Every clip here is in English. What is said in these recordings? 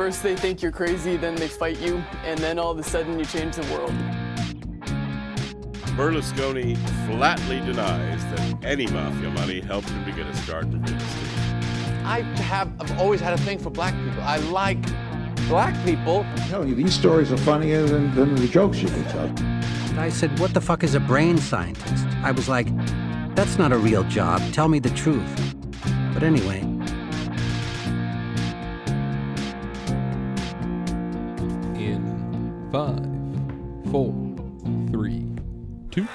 First they think you're crazy, then they fight you, and then all of a sudden you change the world. Berlusconi flatly denies that any mafia money helped him to get a start in real estate. I've always had a thing for black people. I like black people. I'm telling you, these stories are funnier than the jokes you can tell. And I said, what the fuck is a brain scientist? I was like, that's not a real job. Tell me the truth. But anyway. In 5, 4, 3, 2.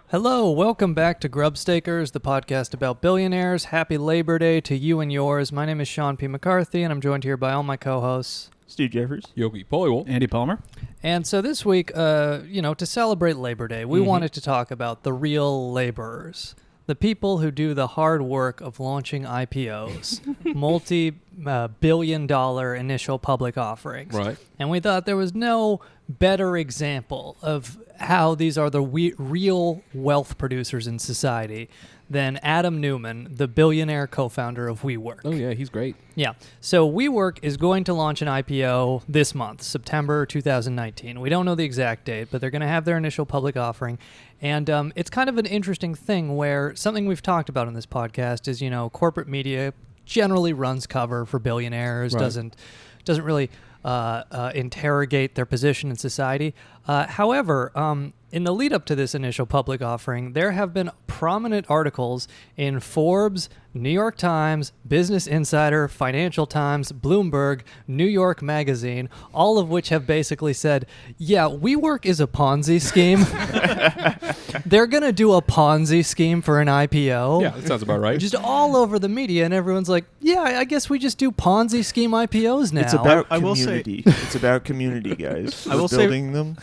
Hello, welcome back to Grubstakers, the podcast about billionaires. Happy Labor Day to you and yours. My name is Sean P. McCarthy, and I'm joined here by all my co-hosts. Steve Jeffers. Yogi Polywall. Andy Palmer. And so this week, to celebrate Labor Day, we wanted to talk about the real laborers, the people who do the hard work of launching IPOs, multi-billion-dollar initial public offerings. Right. And we thought there was no better example of how these are the real wealth producers in society than Adam Neumann, the billionaire co-founder of WeWork. Oh, yeah, he's great. Yeah. So WeWork is going to launch an IPO this month, September 2019. We don't know the exact date, but they're going to have their initial public offering. And it's kind of an interesting thing where something we've talked about in this podcast is, corporate media generally runs cover for billionaires, right. doesn't really interrogate their position in society. However, in the lead up to this initial public offering, there have been prominent articles in Forbes, New York Times, Business Insider, Financial Times, Bloomberg, New York Magazine, all of which have basically said, yeah, WeWork is a Ponzi scheme. They're going to do a Ponzi scheme for an IPO. Yeah, that sounds about right. Just all over the media, and everyone's like, yeah, I guess we just do Ponzi scheme IPOs now. It's about I will community. It's about community, guys. I will say- building them.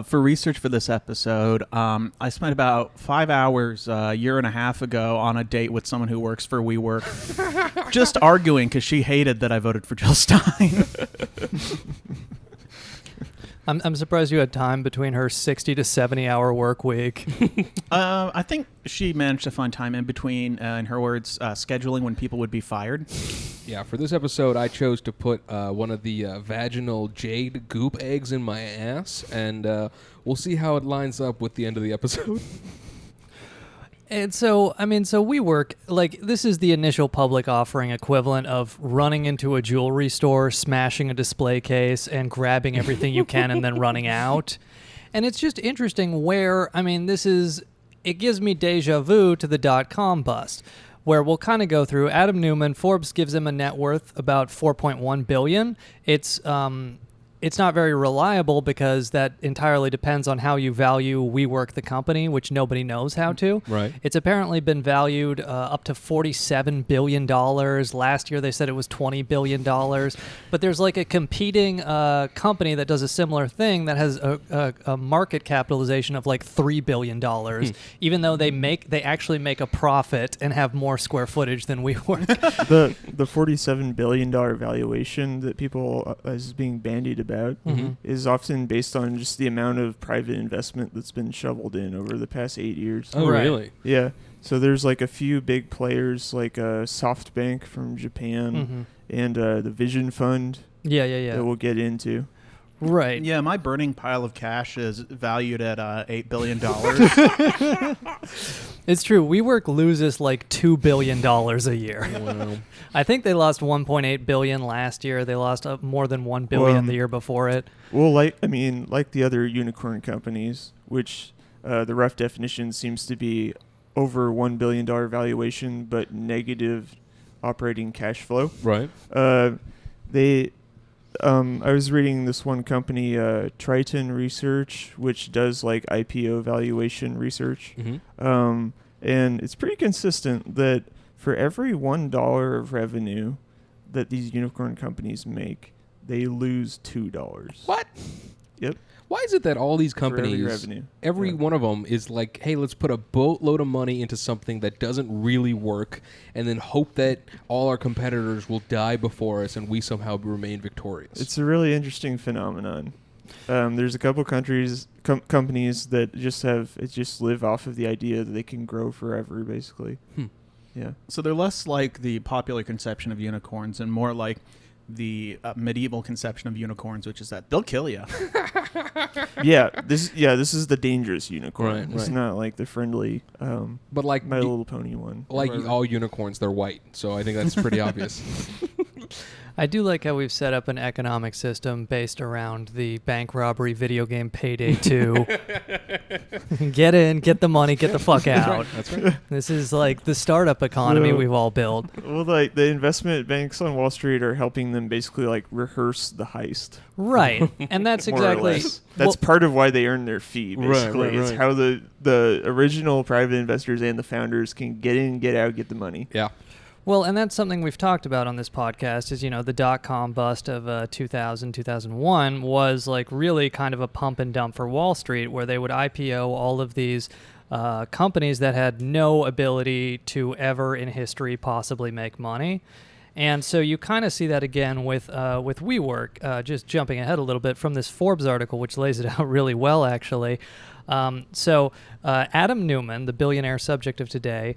For research for this episode, I spent about 5 hours a year and a half ago on a date with someone who works for WeWork, just arguing because she hated that I voted for Jill Stein. I'm surprised you had time between her 60 to 70 hour work week. I think she managed to find time in between, in her words, scheduling when people would be fired. Yeah, for this episode, I chose to put one of the vaginal jade goop eggs in my ass, and we'll see how it lines up with the end of the episode. And so WeWork, this is the initial public offering equivalent of running into a jewelry store, smashing a display case, and grabbing everything you can and then running out. And it's just interesting where, it gives me deja vu to the .com bust, where we'll kind of go through. Adam Neumann, Forbes gives him a net worth about $4.1 billion. It's not very reliable because that entirely depends on how you value WeWork, the company, which nobody knows how to. Right. It's apparently been valued up to $47 billion. Last year they said it was $20 billion. But there's a competing company that does a similar thing that has a market capitalization of $3 billion, even though they actually make a profit and have more square footage than WeWork. The $47 billion valuation that people is being bandied about is often based on just the amount of private investment that's been shoveled in over the past 8 years. Oh, Right. really? Yeah. So there's a few big players like SoftBank from Japan and the Vision Fund Yeah. that we'll get into. Right. Yeah, my burning pile of cash is valued at $8 billion. It's true. WeWork loses $2 billion a year. Wow. I think they lost $1.8 billion last year. They lost more than $1 billion the year before it. Well, like the other unicorn companies, which the rough definition seems to be over $1 billion valuation, but negative operating cash flow. Right. I was reading this one company, Triton Research, which does IPO valuation research. And it's pretty consistent that for every $1 of revenue that these unicorn companies make, they lose $2. What? Yep. Why is it that all these For every companies, revenue. every Yeah. one of them is hey, let's put a boatload of money into something that doesn't really work and then hope that all our competitors will die before us and we somehow remain victorious? It's a really interesting phenomenon. There's a couple companies that just live off of the idea that they can grow forever, basically. Yeah. So they're less like the popular conception of unicorns and more like the medieval conception of unicorns, which is that they'll kill you. This is the dangerous unicorn. Right, It's right. not like the friendly But like My Little Pony one. like Whatever. all unicorns, they're white. So I think that's pretty obvious. I do like how we've set up an economic system based around the bank robbery video game Payday 2. Get in, get the money, get the fuck out. That's right. This is like the startup economy we've all built. Well, like the investment banks on Wall Street are helping them basically like rehearse the heist. Right. And that's More or exactly less. That's part of why they earn their fee. Basically, right, it's right. how the original private investors and the founders can get in, get out, get the money. Yeah. well, and that's something we've talked about on this podcast is, the dot-com bust of 2000, 2001 was like really kind of a pump and dump for Wall Street where they would IPO all of these companies that had no ability to ever in history possibly make money. And so you kind of see that again with WeWork. Just jumping ahead a little bit from this Forbes article, which lays it out really well, actually. Adam Neumann, the billionaire subject of today,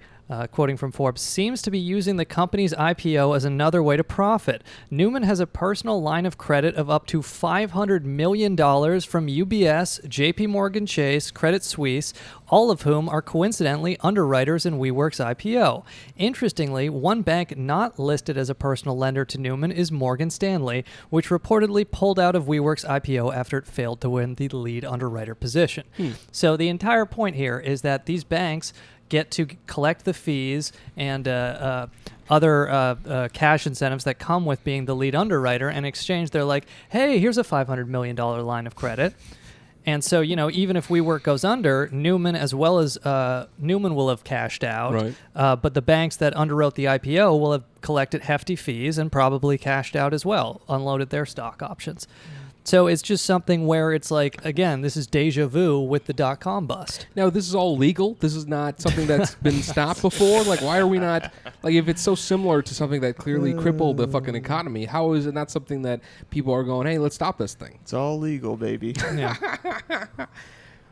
quoting from Forbes, seems to be using the company's IPO as another way to profit. Neumann has a personal line of credit of up to $500 million from UBS, JP Morgan Chase, Credit Suisse, all of whom are coincidentally underwriters in WeWork's IPO. Interestingly, one bank not listed as a personal lender to Neumann is Morgan Stanley, which reportedly pulled out of WeWork's IPO after it failed to win the lead underwriter position. So the entire point here is that these banks get to collect the fees and other cash incentives that come with being the lead underwriter. In exchange, they're like, hey, here's a $500 million line of credit. And so, even if WeWork goes under, Neumann as well as Neumann will have cashed out. Right. But the banks that underwrote the IPO will have collected hefty fees and probably cashed out as well, unloaded their stock options. So it's just something where it's like, again, this is deja vu with the dot-com bust. Now, this is all legal. This is not something that's been stopped before. Like, why are we not, like, if it's so similar to something that clearly crippled the fucking economy, how is it not something that people are going, hey, let's stop this thing? It's all legal, baby. Yeah.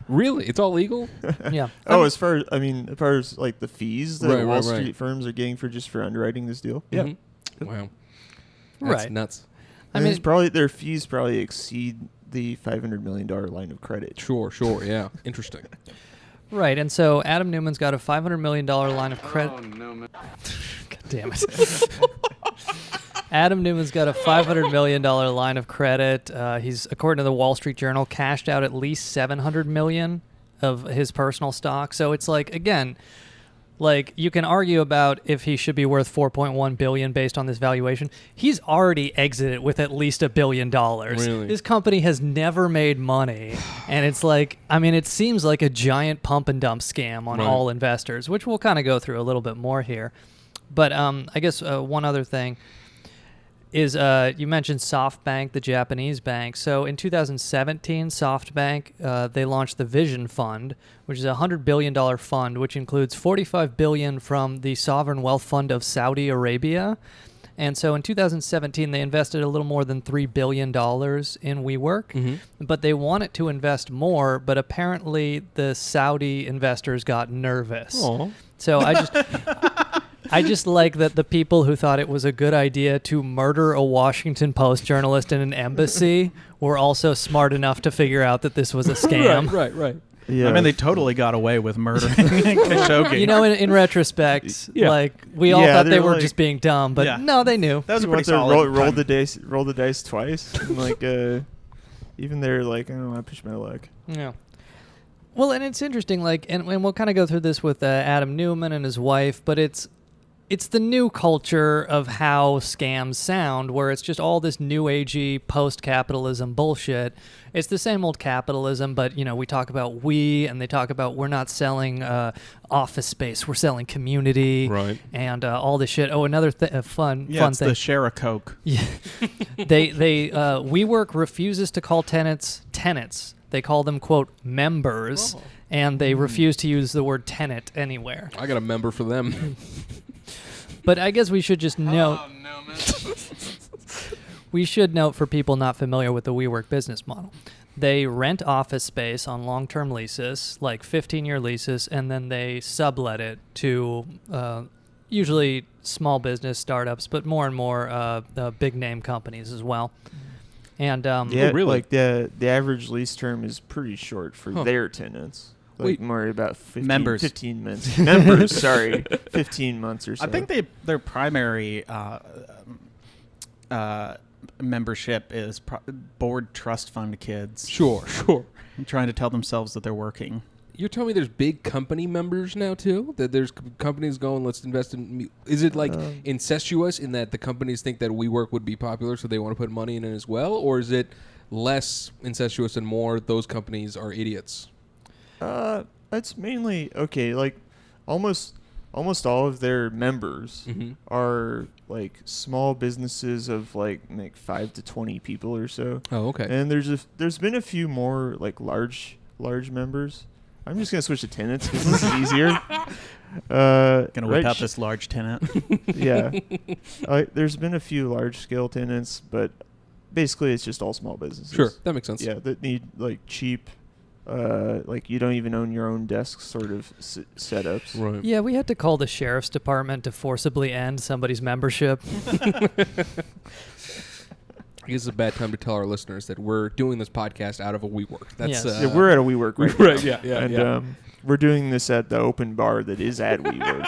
Really? It's all legal? Yeah. As far as like the fees that Right, Wall right, Street right. firms are getting for underwriting this deal. Mhm. Wow. That's Right. nuts. I mean, their fees probably exceed the $500 million line of credit. Sure, yeah. Interesting. Right, and so Adam Neumann's got a $500 million line of credit. Oh, no, God damn it. Adam Neumann's got a $500 million line of credit. He's, according to the Wall Street Journal, cashed out at least $700 million of his personal stock. So it's like, again, like you can argue about if he should be worth $4.1 billion based on this valuation. He's already exited with at least $1 billion. Really? His company has never made money, and it's like, it seems like a giant pump and dump scam on Right. all investors, which we'll kind of go through a little bit more here. But I guess one other thing is you mentioned SoftBank, the Japanese bank. So in 2017, SoftBank, they launched the Vision Fund, which is a $100 billion fund, which includes $45 billion from the Sovereign Wealth Fund of Saudi Arabia. And so in 2017, they invested a little more than $3 billion in WeWork, but they wanted to invest more, but apparently the Saudi investors got nervous. Aw. So I just like that the people who thought it was a good idea to murder a Washington Post journalist in an embassy were also smart enough to figure out that this was a scam. Right. Yeah. I mean, they totally got away with murdering Khashoggi. In retrospect, Yeah. like we all Yeah, thought they they're were like- just being dumb, but Yeah. no, they knew. That was a You pretty want to solid. roll the dice twice. And like, even they're like, I don't want to push my luck. Yeah. Well, and it's interesting, like, and we'll kind of go through this with Adam Neumann and his wife, but it's the new culture of how scams sound, where it's just all this new agey post-capitalism bullshit. It's the same old capitalism, but we talk about and they talk about we're not selling office space, we're selling community, Right. and all this shit. Oh, another fun It's thing. the share a Coke. Yeah. WeWork refuses to call tenants. They call them, quote, members, and they refuse to use the word tenant anywhere. I got a member for them. But I guess we should just note. We should note for people not familiar with the WeWork business model. They rent office space on long-term leases, like 15-year leases, and then they sublet it to, usually small business startups, but more and more big name companies as well. And yeah, like the average lease term is pretty short for their tenants. Like more about 15 months. Members, sorry, 15 months or so. I think their primary membership is bored trust fund kids. Sure. Trying to tell themselves that they're working. You're telling me there's big company members now too? That there's companies going, let's invest in me. Is it like incestuous in that the companies think that WeWork would be popular, so they want to put money in it as well? Or is it less incestuous and more those companies are idiots? It's mainly, like almost all of their members are like small businesses of like 5 to 20 people or so. Oh, okay. And there's been a few more like large members. I'm just gonna switch to tenants because this is easier. Gonna whip out this large tenant. Yeah, there's been a few large scale tenants, but basically it's just all small businesses. Sure, that makes sense. Yeah, that need like cheap, like you don't even own your own desk sort of setups. Right. Yeah, we had to call the sheriff's department to forcibly end somebody's membership. I guess it's a bad time to tell our listeners that we're doing this podcast out of a WeWork. That's Yes. Yeah, we're at a WeWork right now. Right, yeah. And we're doing this at the open bar that is at WeWork.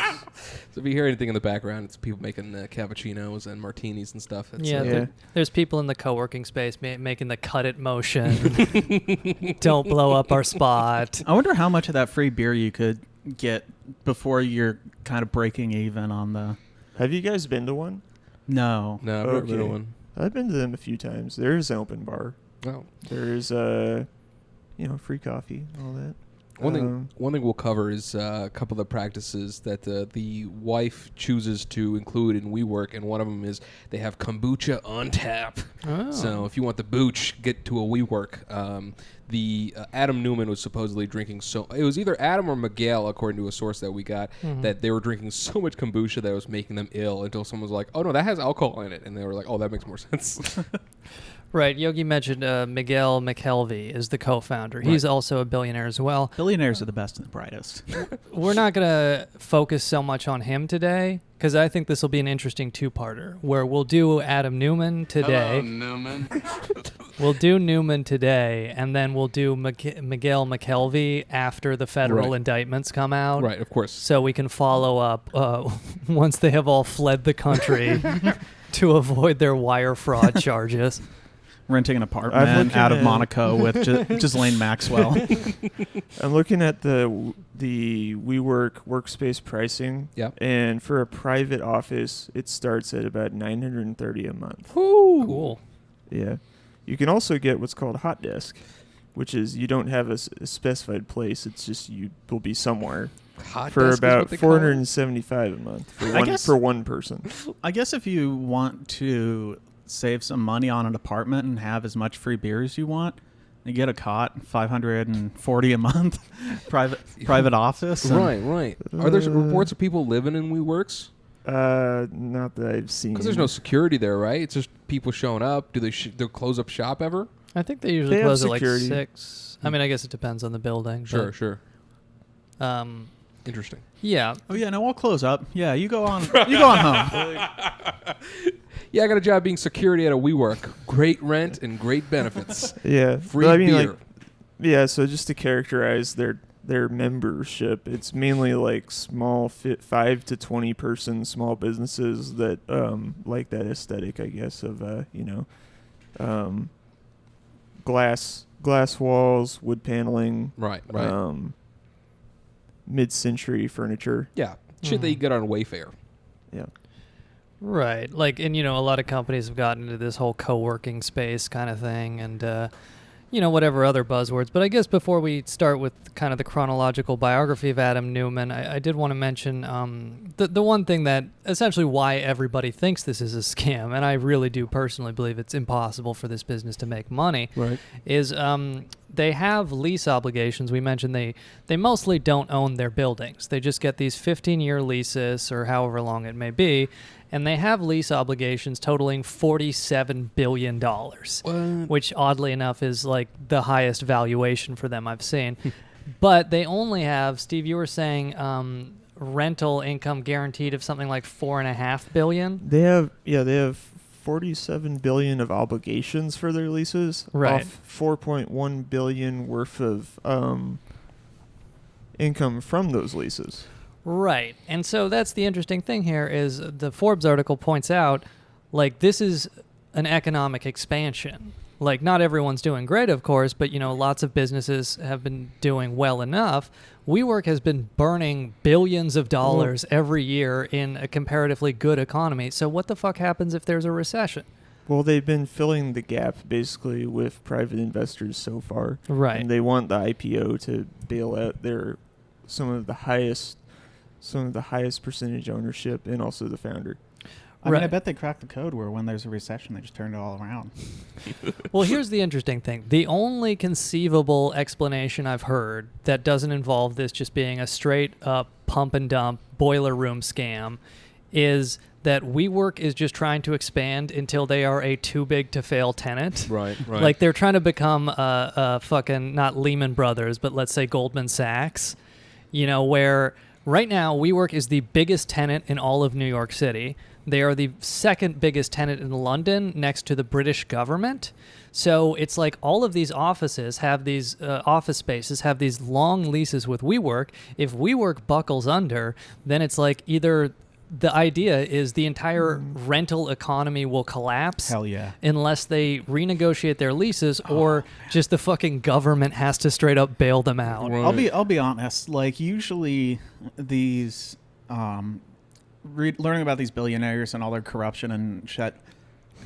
So if you hear anything in the background, it's people making cappuccinos and martinis and stuff. It's, there's people in the co-working space making the cut it motion. Don't blow up our spot. I wonder how much of that free beer you could get before you're kind of breaking even on the... Have you guys been to one? No. No, I've never been to one. I've been to them a few times. There is an open bar. Oh. There is, free coffee, all that. One thing we'll cover is a couple of practices that the wife chooses to include in WeWork, and one of them is they have kombucha on tap. Oh. So if you want the booch, get to a WeWork. Adam Neumann was supposedly drinking it was either Adam or Miguel, according to a source that we got, that they were drinking so much kombucha that it was making them ill until someone was like, oh no, that has alcohol in it. And they were like, oh, that makes more sense. Right. Yogi mentioned Miguel McKelvey is the co-founder. Right. He's also a billionaire as well. Billionaires are the best and the brightest. We're not going to focus so much on him today because I think this will be an interesting two-parter where we'll do Adam Neumann today. Hello, Neumann. We'll do Neumann today, and then we'll do Miguel McKelvey after the federal indictments come out. Right, of course. So we can follow up once they have all fled the country to avoid their wire fraud charges. Renting an apartment out of Monaco with Ghislaine Maxwell. I'm looking at the WeWork workspace pricing. Yep. And for a private office, it starts at about $930 a month. Ooh. Cool. Yeah. You can also get what's called hot desk, which is you don't have a specified place. It's just you will be somewhere. Hot for desk about $475 a month for one person. I guess if you want to save some money on an apartment and have as much free beer as you want, you get a cot, $540 a month, private office. Right. Are there reports of people living in WeWorks? Not that I've seen. Because there's no security there, right? It's just people showing up. Do they they'll close up shop ever? I think they usually close at like 6. I mean, I guess it depends on the building. Sure. Interesting. Yeah. Oh yeah, no, I'll close up. Yeah, you go on. You go on home. Yeah, I got a job being security at a WeWork. Great rent and great benefits. Yeah. Free beer. So just to characterize their membership, it's mainly like small 5 to 20 person small businesses that like that aesthetic, I guess, of glass walls, wood paneling, right, mid-century furniture. Yeah, shit that you get on Wayfair. Yeah. Right. Like, and, a lot of companies have gotten into this whole co-working space kind of thing and, whatever other buzzwords. But I guess before we start with kind of the chronological biography of Adam Neumann, I did want to mention the one thing that essentially why everybody thinks this is a scam, and I really do personally believe it's impossible for this business to make money, is they have lease obligations. We mentioned they mostly don't own their buildings. They just get these 15-year leases or however long it may be, and they have lease obligations totaling $47 billion, which oddly enough is like the highest valuation for them I've seen. But they only have, Steve, you were saying rental income guaranteed of something like $4.5 billion. They have 47 billion of obligations for their leases, Right. off 4.1 billion worth of income from those leases. Right. And so that's the interesting thing here is the Forbes article points out, like, this is an economic expansion. Like, not everyone's doing great, of course, but, you know, lots of businesses have been doing well enough. WeWork has been burning billions of dollars every year in a comparatively good economy. So what the fuck happens if there's a recession? Well, they've been filling the gap basically with private investors so far. Right. And they want the IPO to bail out some of the highest percentage ownership and also the founder. I mean, I Right. bet they cracked the code where when there's a recession, they just turn it all around. Well, here's the interesting thing. The only conceivable explanation I've heard that doesn't involve this just being a straight up pump and dump boiler room scam is that WeWork is just trying to expand until they are a too big to fail tenant. Right. Like they're trying to become a fucking, not Lehman Brothers, but let's say Goldman Sachs, you know, where right now WeWork is the biggest tenant in all of New York City. They are the second biggest tenant in London next to the British government. So it's like all of these offices have these office spaces have these long leases with WeWork. If WeWork buckles under, then it's like either the idea is the entire rental economy will collapse. Hell yeah. Unless they renegotiate their leases, or just the fucking government has to straight up bail them out. Right. I'll be honest. Like usually, these learning about these billionaires and all their corruption and shit,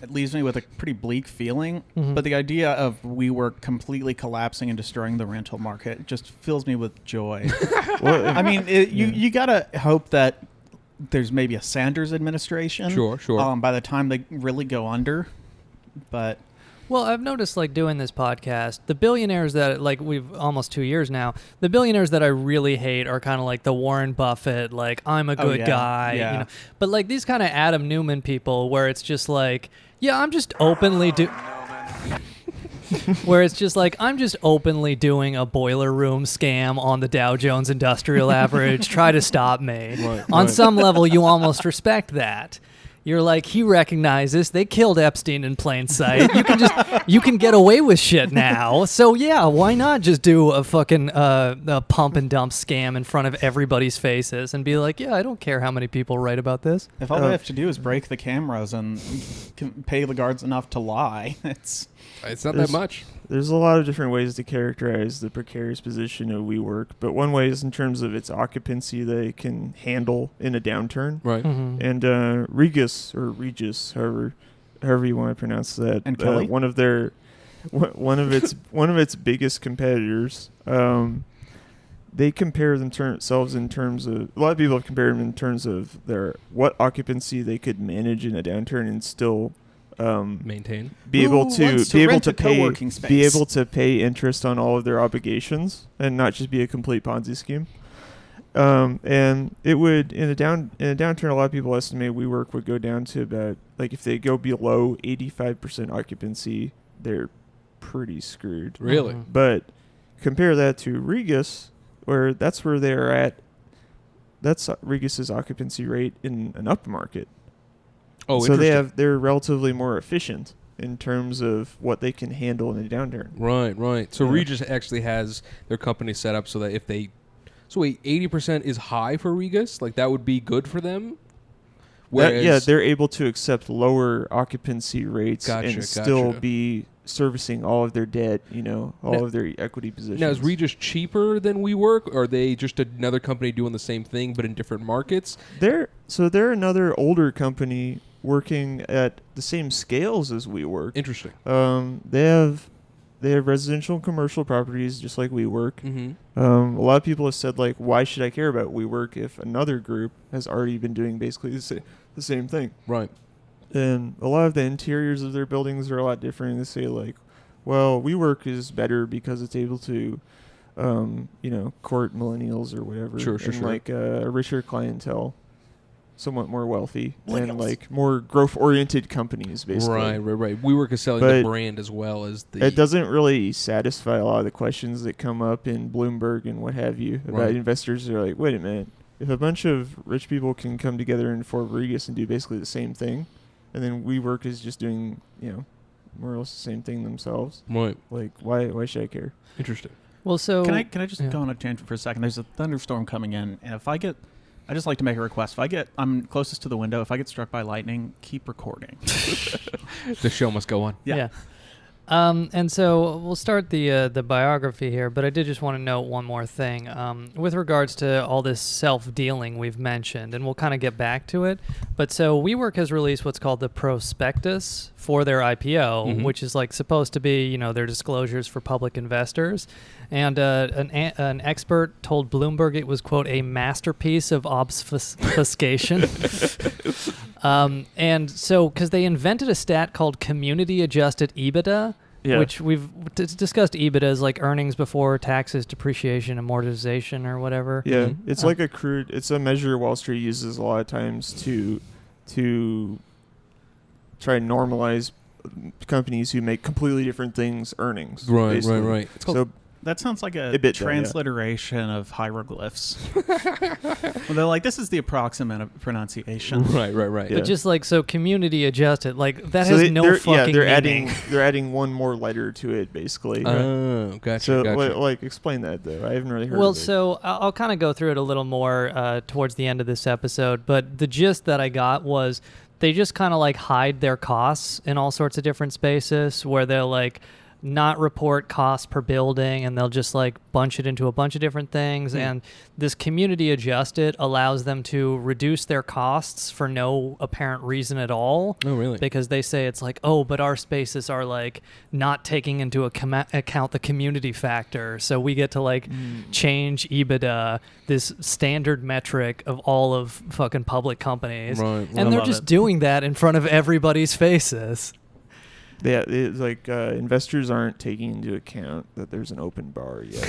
it leaves me with a pretty bleak feeling. Mhm. But the idea of WeWork completely collapsing and destroying the rental market just fills me with joy. Well, I mean, you gotta hope that there's maybe a Sanders administration. Sure. By the time they really go under, but. Well, I've noticed, like, doing this podcast, the billionaires that, like, we've almost 2 years now, the billionaires that I really hate are kind of like the Warren Buffett, like, I'm a good guy, yeah. you know. But, like, these kind of Adam Neumann people where it's just like, yeah, I'm just openly where it's just like, I'm just openly doing a boiler room scam on the Dow Jones Industrial Average. Try to stop me. On some level, you almost respect that. You're like, he recognizes they killed Epstein in plain sight. You can get away with shit now. So yeah, why not just do a fucking a pump and dump scam in front of everybody's faces and be like, yeah, I don't care how many people write about this. If all they have to do is break the cameras and pay the guards enough to lie, it's not that much. There's a lot of different ways to characterize the precarious position of WeWork, but one way is in terms of its occupancy they can handle in a downturn. Right. Mm-hmm. And Regis, however you want to pronounce that, and Kelly? one of its biggest competitors, they compare themselves in terms of, a lot of people have compared them in terms of what occupancy they could manage in a downturn and still maintain, be able to pay interest on all of their obligations and not just be a complete Ponzi scheme. And it would in a downturn, a lot of people estimate WeWork would go down to about, like, if they go below 85% occupancy, they're pretty screwed. Really? Mm-hmm. But compare that to Regis, where they're at. That's Regis's occupancy rate in an upmarket. Oh, so interesting. they're relatively more efficient in terms of what they can handle in a downturn. Right. So Yeah. Regis actually has their company set up so that if they, 80% is high for Regis, like that would be good for them. Whereas, they're able to accept lower occupancy rates Gotcha. and still be servicing all of their debt, all of their equity positions. now is Regis cheaper than WeWork, or are they just another company doing the same thing but in different markets? They're another older company working at the same scales as WeWork. Interesting. They have residential and commercial properties just like WeWork. Mm-hmm. A lot of people have said, like, why should I care about WeWork if another group has already been doing basically the same thing? Right. And a lot of the interiors of their buildings are a lot different. They say, like, well, WeWork is better because it's able to, court millennials or whatever. Sure. Like a richer clientele, somewhat more wealthy, and like more growth-oriented companies, basically. Right. WeWork is selling the brand as well as the... It doesn't really satisfy a lot of the questions that come up in Bloomberg and what have you about investors. They're like, wait a minute, if a bunch of rich people can come together in Fort Rodriguez and do basically the same thing, and then WeWork is just doing, more or less the same thing themselves. Right. Like, why should I care? Interesting. Well, so Can I just go on a tangent for a second? There's a thunderstorm coming in, and I just like to make a request. I'm closest to the window. If I get struck by lightning, keep recording. The show must go on. Yeah. And so we'll start the biography here, but I did just want to note one more thing with regards to all this self-dealing we've mentioned, and we'll kind of get back to it. But so WeWork has released what's called the prospectus for their IPO, which is like supposed to be, their disclosures for public investors. And an expert told Bloomberg it was, quote, a masterpiece of obfuscation. And so, because they invented a stat called community-adjusted EBITDA, which we've discussed EBITDA as like earnings before taxes, depreciation, amortization, or whatever. Yeah, it's like it's a measure Wall Street uses a lot of times to try and normalize companies who make completely different things earnings. Right. It's called, That sounds like a EBITDA, transliteration of hieroglyphs. Well, they're like, this is the approximate pronunciation. Right. Yeah. But just like, so community adjusted, like that has no fucking meaning. They're adding one more letter to it, basically. Oh, gotcha. So, gotcha. explain that, though. I haven't really heard Well, of it. so I'll kind of go through it a little more towards the end of this episode, but the gist that I got was they just kind of like hide their costs in all sorts of different spaces where they'll like not report costs per building, and they'll just like bunch it into a bunch of different things. And this community adjusted allows them to reduce their costs for no apparent reason at all. Oh, really? Because they say it's like, oh, but our spaces are like not taking into account the community factor, so we get to like change EBITDA, this standard metric of all of fucking public companies. Right. And they're just doing that in front of everybody's faces. Yeah, it's like investors aren't taking into account that there's an open bar yet.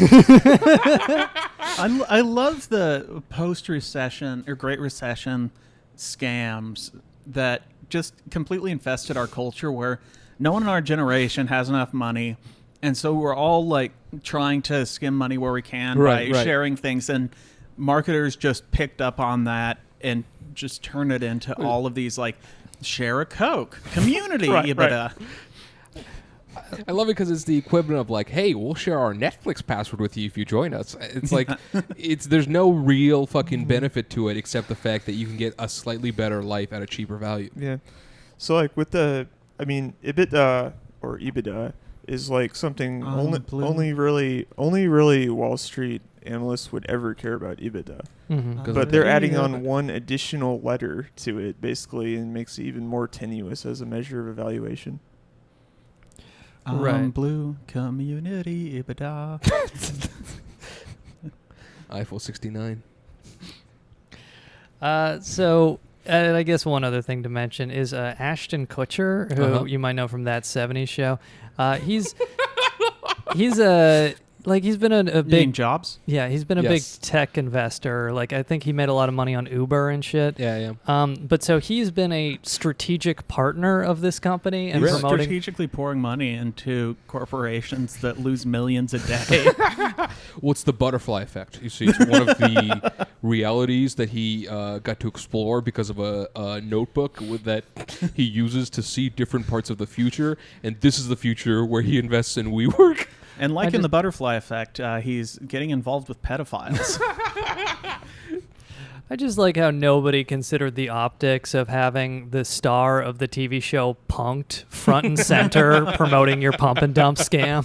I love the post-recession or Great Recession scams that just completely infested our culture, where no one in our generation has enough money, and so we're all like trying to skim money where we can by sharing things, and marketers just picked up on that and just turn it into all of these like share a Coke, community EBITDA. I love it because it's the equivalent of like, hey, we'll share our Netflix password with you if you join us. It's like, there's no real fucking benefit to it except the fact that you can get a slightly better life at a cheaper value. Yeah. So like with EBITDA or EBITDA is like something only really Wall Street analysts would ever care about EBITDA. But they're adding on one additional letter to it, basically, and makes it even more tenuous as a measure of evaluation. Blue community EBITDA. Eiffel 69. So, and I guess one other thing to mention is Ashton Kutcher, who you might know from That 70s Show. He's been a big Jobs. Yeah, he's been a big tech investor. Like, I think he made a lot of money on Uber and shit. Yeah. But so he's been a strategic partner of this company and He's promoting. strategically pouring money into corporations that lose millions a day. What's the butterfly effect? You see, it's one of the realities that he got to explore because of a notebook that he uses to see different parts of the future. And this is the future where he invests in WeWork. And like in the butterfly effect, he's getting involved with pedophiles. I just like how nobody considered the optics of having the star of the TV show Punk'd front and center promoting your pump and dump scam.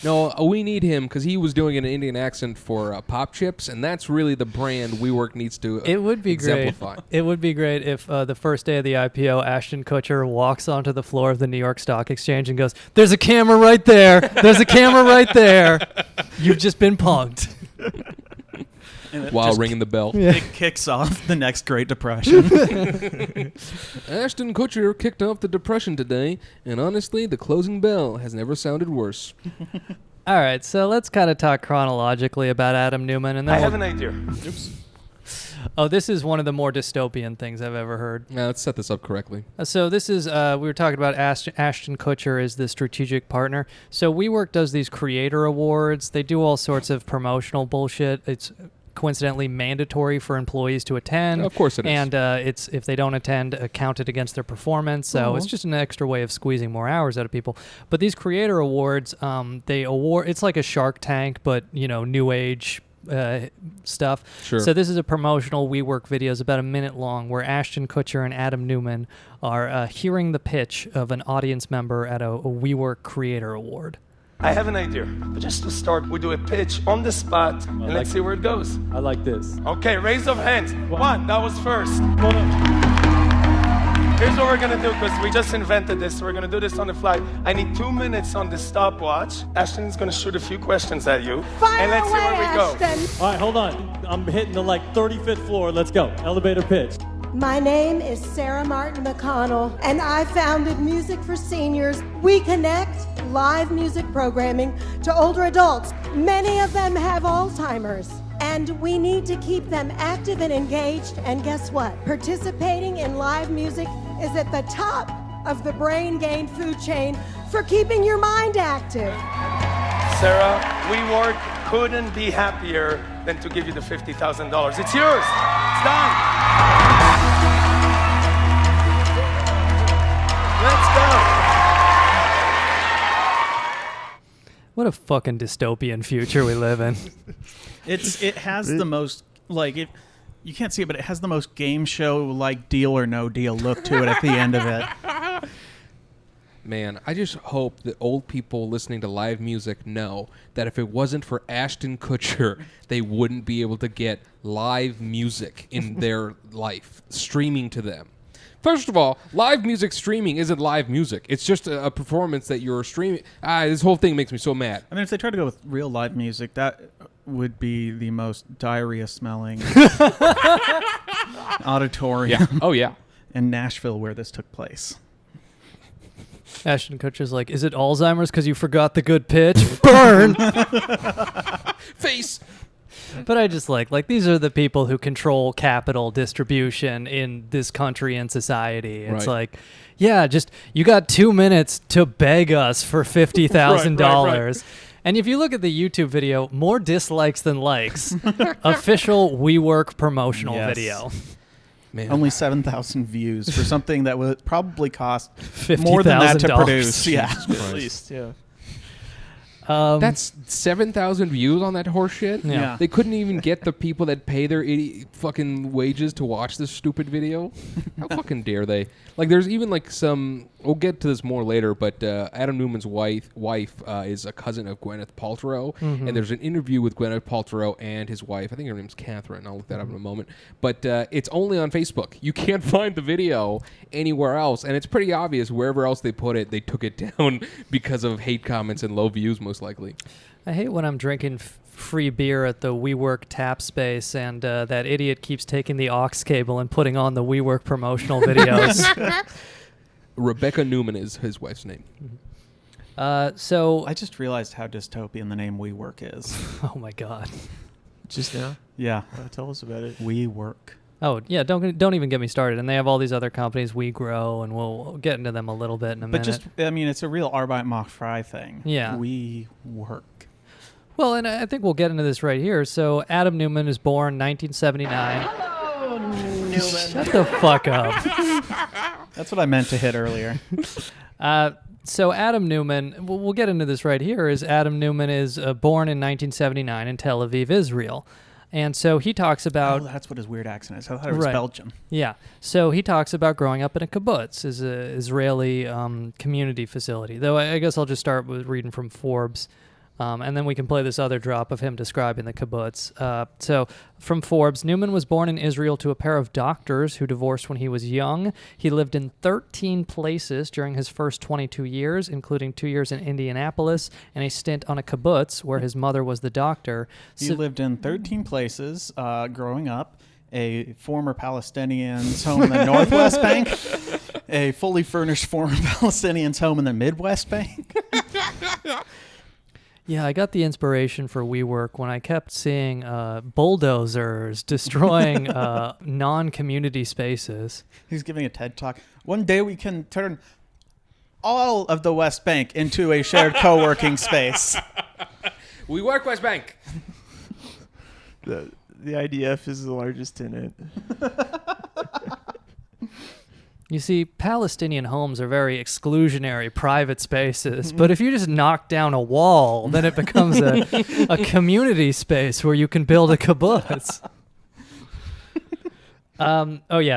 No, we need him because he was doing an Indian accent for Pop Chips, and that's really the brand WeWork needs to exemplify. It would be great if the first day of the IPO, Ashton Kutcher walks onto the floor of the New York Stock Exchange and goes, "There's a camera right there. There's a camera right there. You've just been punked." While ringing the bell. It kicks off the next Great Depression. Ashton Kutcher kicked off the Depression today, and honestly, the closing bell has never sounded worse. All right, so let's kind of talk chronologically about Adam Neumann. And then I have an idea. Oops. Oh, this is one of the more dystopian things I've ever heard. Now, let's set this up correctly. So this is, we were talking about Ashton Kutcher is the strategic partner. So WeWork does these creator awards. They do all sorts of promotional bullshit. It's coincidentally mandatory for employees to attend. Of course it is. And it's if they don't attend, counted against their performance. So it's just an extra way of squeezing more hours out of people. But these creator awards, they award. It's like a Shark Tank, but new age stuff. Sure. So this is a promotional WeWork video. It's about a minute long, where Ashton Kutcher and Adam Neumann are hearing the pitch of an audience member at a WeWork Creator Award. I have an idea, but just to start, we do a pitch on the spot, and let's see where it goes. I like this. Okay, raise of hands. One, that was first. Here's what we're gonna do, because we just invented this, so we're gonna do this on the fly. I need 2 minutes on the stopwatch. Ashton's gonna shoot a few questions at you, and let's see where we go. All right, hold on. I'm hitting the 35th floor. Let's go. Elevator pitch. My name is Sarah Martin McConnell, and I founded Music for Seniors. We connect live music programming to older adults. Many of them have Alzheimer's, and we need to keep them active and engaged. And guess what? Participating in live music is at the top of the brain gain food chain for keeping your mind active. Sarah, WeWork couldn't be happier than to give you the $50,000. It's yours. It's done. Let's go. What a fucking dystopian future we live in. It has the most you can't see it, but it has the most game show like Deal or No Deal look to it at the end of it. Man, I just hope that old people listening to live music know that if it wasn't for Ashton Kutcher, they wouldn't be able to get live music in their life streaming to them. First of all, live music streaming isn't live music. It's just a performance that you're streaming. This whole thing makes me so mad. I mean, if they try to go with real live music, that would be the most diarrhea-smelling auditorium. Yeah. Oh, yeah. In Nashville, where this took place. Ashton Kutcher's like, is it Alzheimer's because you forgot the good pitch? Burn! Face! But I just like these are the people who control capital distribution in this country and society. It's like, yeah, just you got 2 minutes to beg us for $50,000. Right. And if you look at the YouTube video, more dislikes than likes. Official WeWork promotional video. Man. Only 7,000 views for something that would probably cost more than that to produce. Yeah, at least. Yeah. That's 7,000 views on that horse shit. Yeah. They couldn't even get the people that pay their fucking wages to watch this stupid video. How fucking dare they? Like, there's even like some. We'll get to this more later, but Adam Neumann's wife is a cousin of Gwyneth Paltrow, and there's an interview with Gwyneth Paltrow and his wife. I think her name's Catherine. I'll look that up in a moment. But it's only on Facebook. You can't find the video anywhere else, and it's pretty obvious wherever else they put it, they took it down because of hate comments and low views, most likely. I hate when I'm drinking free beer at the WeWork tap space, and that idiot keeps taking the aux cable and putting on the WeWork promotional videos. Rebecca Neumann is his wife's name. So I just realized how dystopian the name WeWork is. Oh my god! Just now? Yeah. Tell us about it. WeWork. Oh yeah, don't even get me started. And they have all these other companies, WeGrow, and we'll get into them a little bit in a minute. But just, I mean, it's a real Arbeit macht frei thing. Yeah. WeWork. Well, and I think we'll get into this right here. So Adam Neumann is born 1979. Hello, Newman. Shut the fuck up. That's what I meant to hit earlier. So Adam Neumann, we'll get into this right here, is Adam Neumann is born in 1979 in Tel Aviv, Israel. And so he talks about... Oh, that's what his weird accent is. I thought it was Belgian. Yeah. So he talks about growing up in a kibbutz, is an Israeli community facility. Though I guess I'll just start with reading from Forbes. And then we can play this other drop of him describing the kibbutz. So, from Forbes, Neumann was born in Israel to a pair of doctors who divorced when he was young. He lived in 13 places during his first 22 years, including 2 years in Indianapolis and a stint on a kibbutz where his mother was the doctor. He lived in 13 places growing up. A former Palestinian's home in the Northwest Bank. A fully furnished former Palestinian's home in the Midwest Bank. Yeah, I got the inspiration for WeWork when I kept seeing bulldozers destroying non-community spaces. He's giving a TED Talk. One day we can turn all of the West Bank into a shared co-working space. WeWork West Bank. The IDF is the largest tenant. You see, Palestinian homes are very exclusionary private spaces, but if you just knock down a wall, then it becomes a community space where you can build a kibbutz.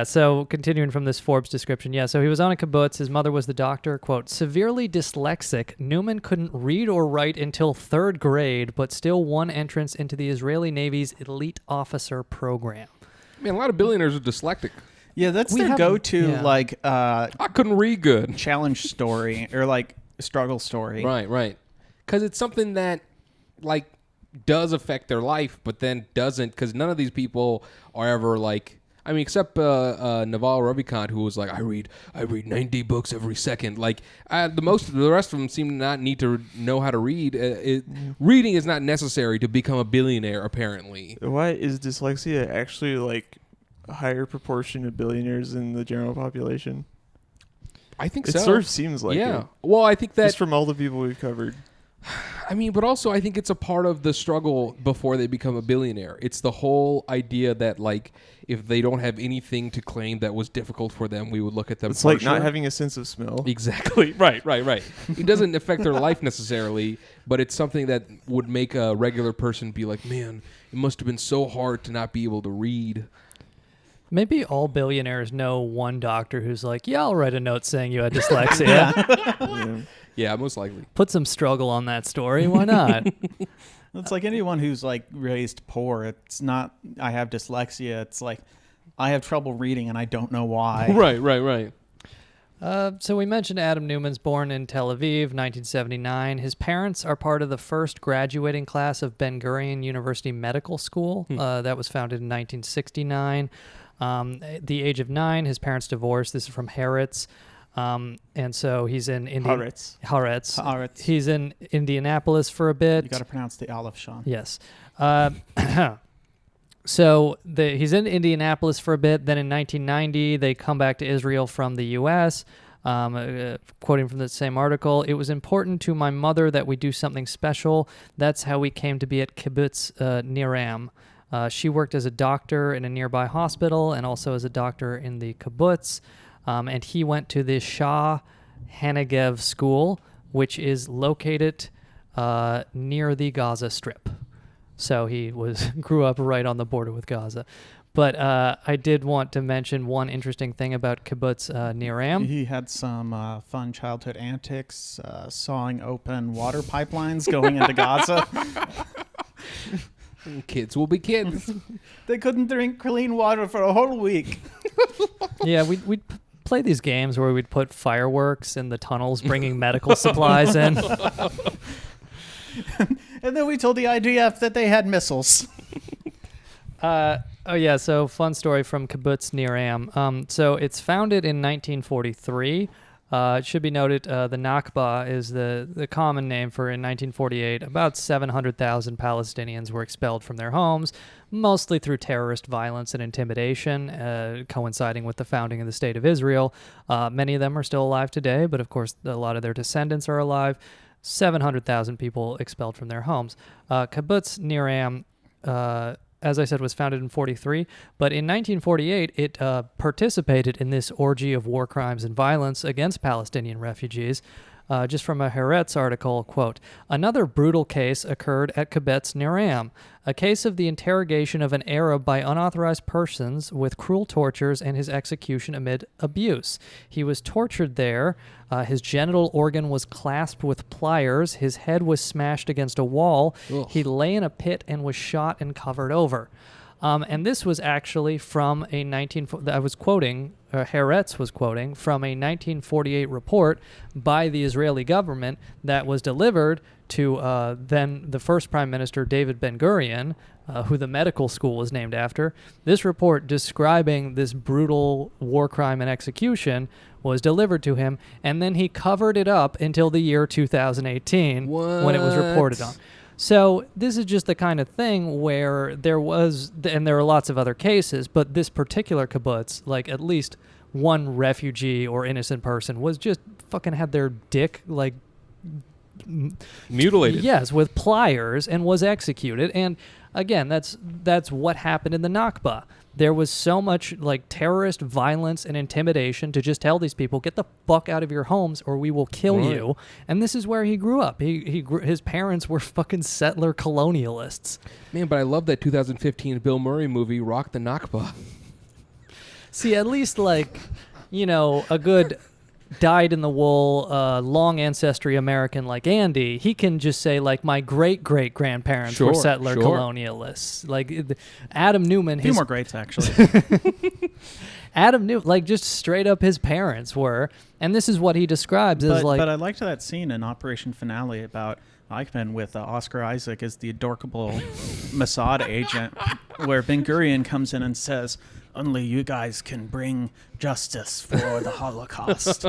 So continuing from this Forbes description, so he was on a kibbutz. His mother was the doctor. Quote, severely dyslexic, Neumann couldn't read or write until 3rd grade, but still won entrance into the Israeli Navy's elite officer program. Man, a lot of billionaires are dyslexic. Yeah, that's their go-to, I couldn't read good. Challenge story or, like, struggle story. Right. Because it's something that, like, does affect their life, but then doesn't, because none of these people are ever, like... I mean, except Naval Ravikant, who was like, I read 90 books every second. Like, the rest of them seem to not need to know how to read. Reading is not necessary to become a billionaire, apparently. Why is dyslexia actually, like, a higher proportion of billionaires than the general population? I think it so. It sort of seems like it. Well, I think that... Just from all the people we've covered. I mean, but also I think it's a part of the struggle before they become a billionaire. It's the whole idea that, like, if they don't have anything to claim that was difficult for them, we would look at them. It's like not having a sense of smell. Exactly. Right. It doesn't affect their life necessarily, but it's something that would make a regular person be like, man, it must have been so hard to not be able to read. Maybe all billionaires know one doctor who's like, yeah, I'll write a note saying you had dyslexia. Yeah, most likely. Put some struggle on that story. Why not? It's like anyone who's, like, raised poor. It's not, I have dyslexia. It's like, I have trouble reading and I don't know why. Right. So we mentioned Adam Neumann's born in Tel Aviv, 1979. His parents are part of the first graduating class of Ben Gurion University Medical School. That was founded in 1969. At the age of 9, his parents divorced. This is from Haaretz. And so he's in Haaretz. He's in Indianapolis for a bit. You got to pronounce the Aleph, Sean. Yes. So he's in Indianapolis for a bit. Then in 1990, they come back to Israel from the U.S. Quoting from the same article, it was important to my mother that we do something special. That's how we came to be at Kibbutz Niram. She worked as a doctor in a nearby hospital and also as a doctor in the kibbutz. And he went to the Shah Hanegev School, which is located near the Gaza Strip. So he grew up right on the border with Gaza. But I did want to mention one interesting thing about Kibbutz Niram. He had some fun childhood antics, sawing open water pipelines going into Gaza. Kids will be kids. They couldn't drink clean water for a whole week. Yeah, we'd play these games where we'd put fireworks in the tunnels, bringing medical supplies in. And then we told the IDF that they had missiles. So fun story from Kibbutz Niram. So it's founded in 1943. It should be noted the Nakba is the common name for in 1948. About 700,000 Palestinians were expelled from their homes, mostly through terrorist violence and intimidation, coinciding with the founding of the State of Israel. Many of them are still alive today, but of course a lot of their descendants are alive. 700,000 people expelled from their homes. Kibbutz Niram, as I said, was founded in 43, but in 1948, it participated in this orgy of war crimes and violence against Palestinian refugees. Just from a Haaretz article, quote, another brutal case occurred at Kibbutz Niram, a case of the interrogation of an Arab by unauthorized persons with cruel tortures and his execution amid abuse. He was tortured there. His genital organ was clasped with pliers. His head was smashed against a wall. Ugh. He lay in a pit and was shot and covered over. And this was actually from a Haaretz was quoting from a 1948 report by the Israeli government that was delivered to then the first Prime Minister, David Ben-Gurion, who the medical school was named after. This report describing this brutal war crime and execution was delivered to him, and then he covered it up until the year 2018 when it was reported on. So this is just the kind of thing where there was, and there are lots of other cases, but this particular kibbutz, like at least one refugee or innocent person was just fucking had their dick like mutilated. Yes, with pliers and was executed. And again, that's what happened in the Nakba. There was so much like terrorist violence and intimidation to just tell these people, get the fuck out of your homes or we will kill you. And this is where he grew up. His parents were fucking settler colonialists. Man, but I love that 2015 Bill Murray movie, Rock the Nakba. See, at least like, a good dyed-in-the-wool, long ancestry American like Andy, he can just say, like, my great-great-grandparents were settler colonialists. Like, Adam Neumann... A few more greats, actually. Adam Neumann, like, just straight up his parents were. And this is what he describes as, like... But I liked that scene in Operation Finale about Eichmann with Oscar Isaac as the adorable Mossad agent, where Ben Gurion comes in and says... Only you guys can bring justice for the Holocaust.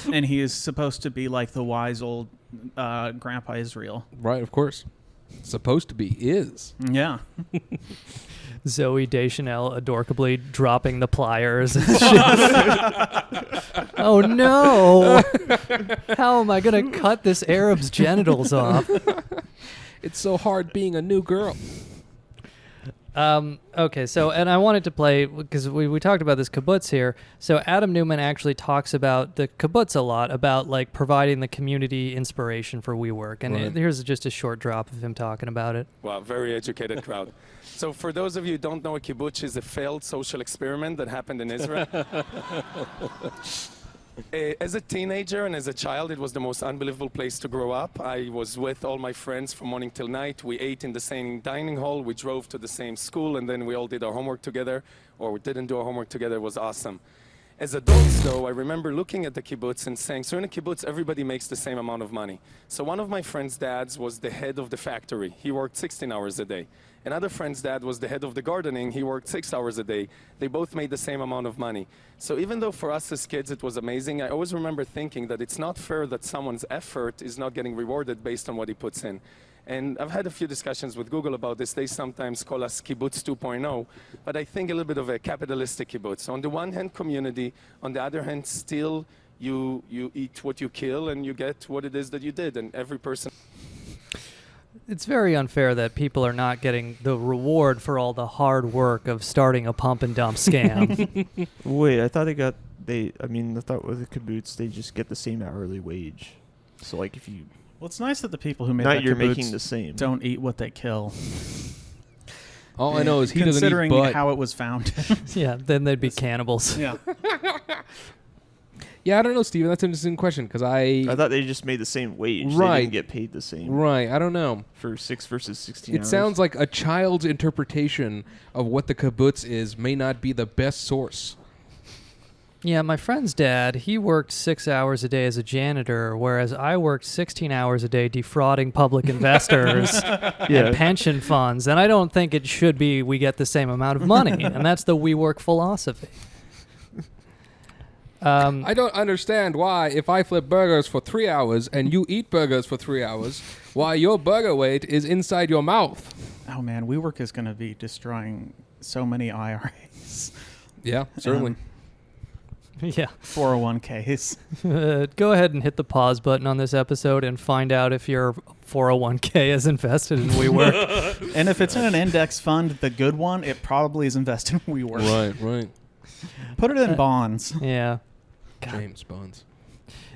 And he is supposed to be like the wise old Grandpa Israel. Right, of course. Supposed to be is. Yeah. Zoe Deschanel adorably dropping the pliers. Oh no! How am I going to cut this Arab's genitals off? It's so hard being a new girl. Okay, so, and I wanted to play, because we talked about this kibbutz here, so Adam Neumann actually talks about the kibbutz a lot, about, like, providing the community inspiration for WeWork, and here's just a short drop of him talking about it. Wow, very educated crowd. So for those of you who don't know, a kibbutz is a failed social experiment that happened in Israel. As a teenager and as a child, it was the most unbelievable place to grow up. I was with all my friends from morning till night. We ate in the same dining hall. We drove to the same school, and then we all did our homework together, or we didn't do our homework together. It was awesome. As adults, though, I remember looking at the kibbutz and saying, so in a kibbutz, everybody makes the same amount of money. So one of my friend's dads was the head of the factory. He worked 16 hours a day. Another friend's dad was the head of the gardening. He worked 6 hours a day. They both made the same amount of money. So even though for us as kids it was amazing, I always remember thinking that it's not fair that someone's effort is not getting rewarded based on what he puts in. And I've had a few discussions with Google about this. They sometimes call us kibbutz 2.0, but I think a little bit of a capitalistic kibbutz. So on the one hand, community. On the other hand, still you eat what you kill and you get what it is that you did. And every person... It's very unfair that people are not getting the reward for all the hard work of starting a pump and dump scam. Wait, I thought I thought with the kibbutz, they just get the same hourly wage. So, like, if you... Well, it's nice that the people who made not that you're kibbutz making the same. don't eat what they kill. All I know is he doesn't eat butt. Considering how it was founded. Yeah, then they'd be cannibals. Yeah. Yeah, I don't know, Steven. That's an interesting question, because I thought they just made the same wage. Right. They didn't get paid the same. Right, I don't know. For 6 versus 16 hours. It sounds like a child's interpretation of what the kibbutz is may not be the best source. Yeah, my friend's dad, he worked 6 hours a day as a janitor, whereas I worked 16 hours a day defrauding public investors and pension funds. And I don't think it should be we get the same amount of money. And that's the WeWork philosophy. I don't understand why, if I flip burgers for 3 hours and you eat burgers for 3 hours, why your burger weight is inside your mouth. Oh, man, WeWork is going to be destroying so many IRAs. Yeah, certainly. Yeah. 401ks. Go ahead and hit the pause button on this episode and find out if your 401k is invested in WeWork. And if it's in an index fund, the good one, it probably is invested in WeWork. Right. Put it in bonds. Yeah. James Bonds.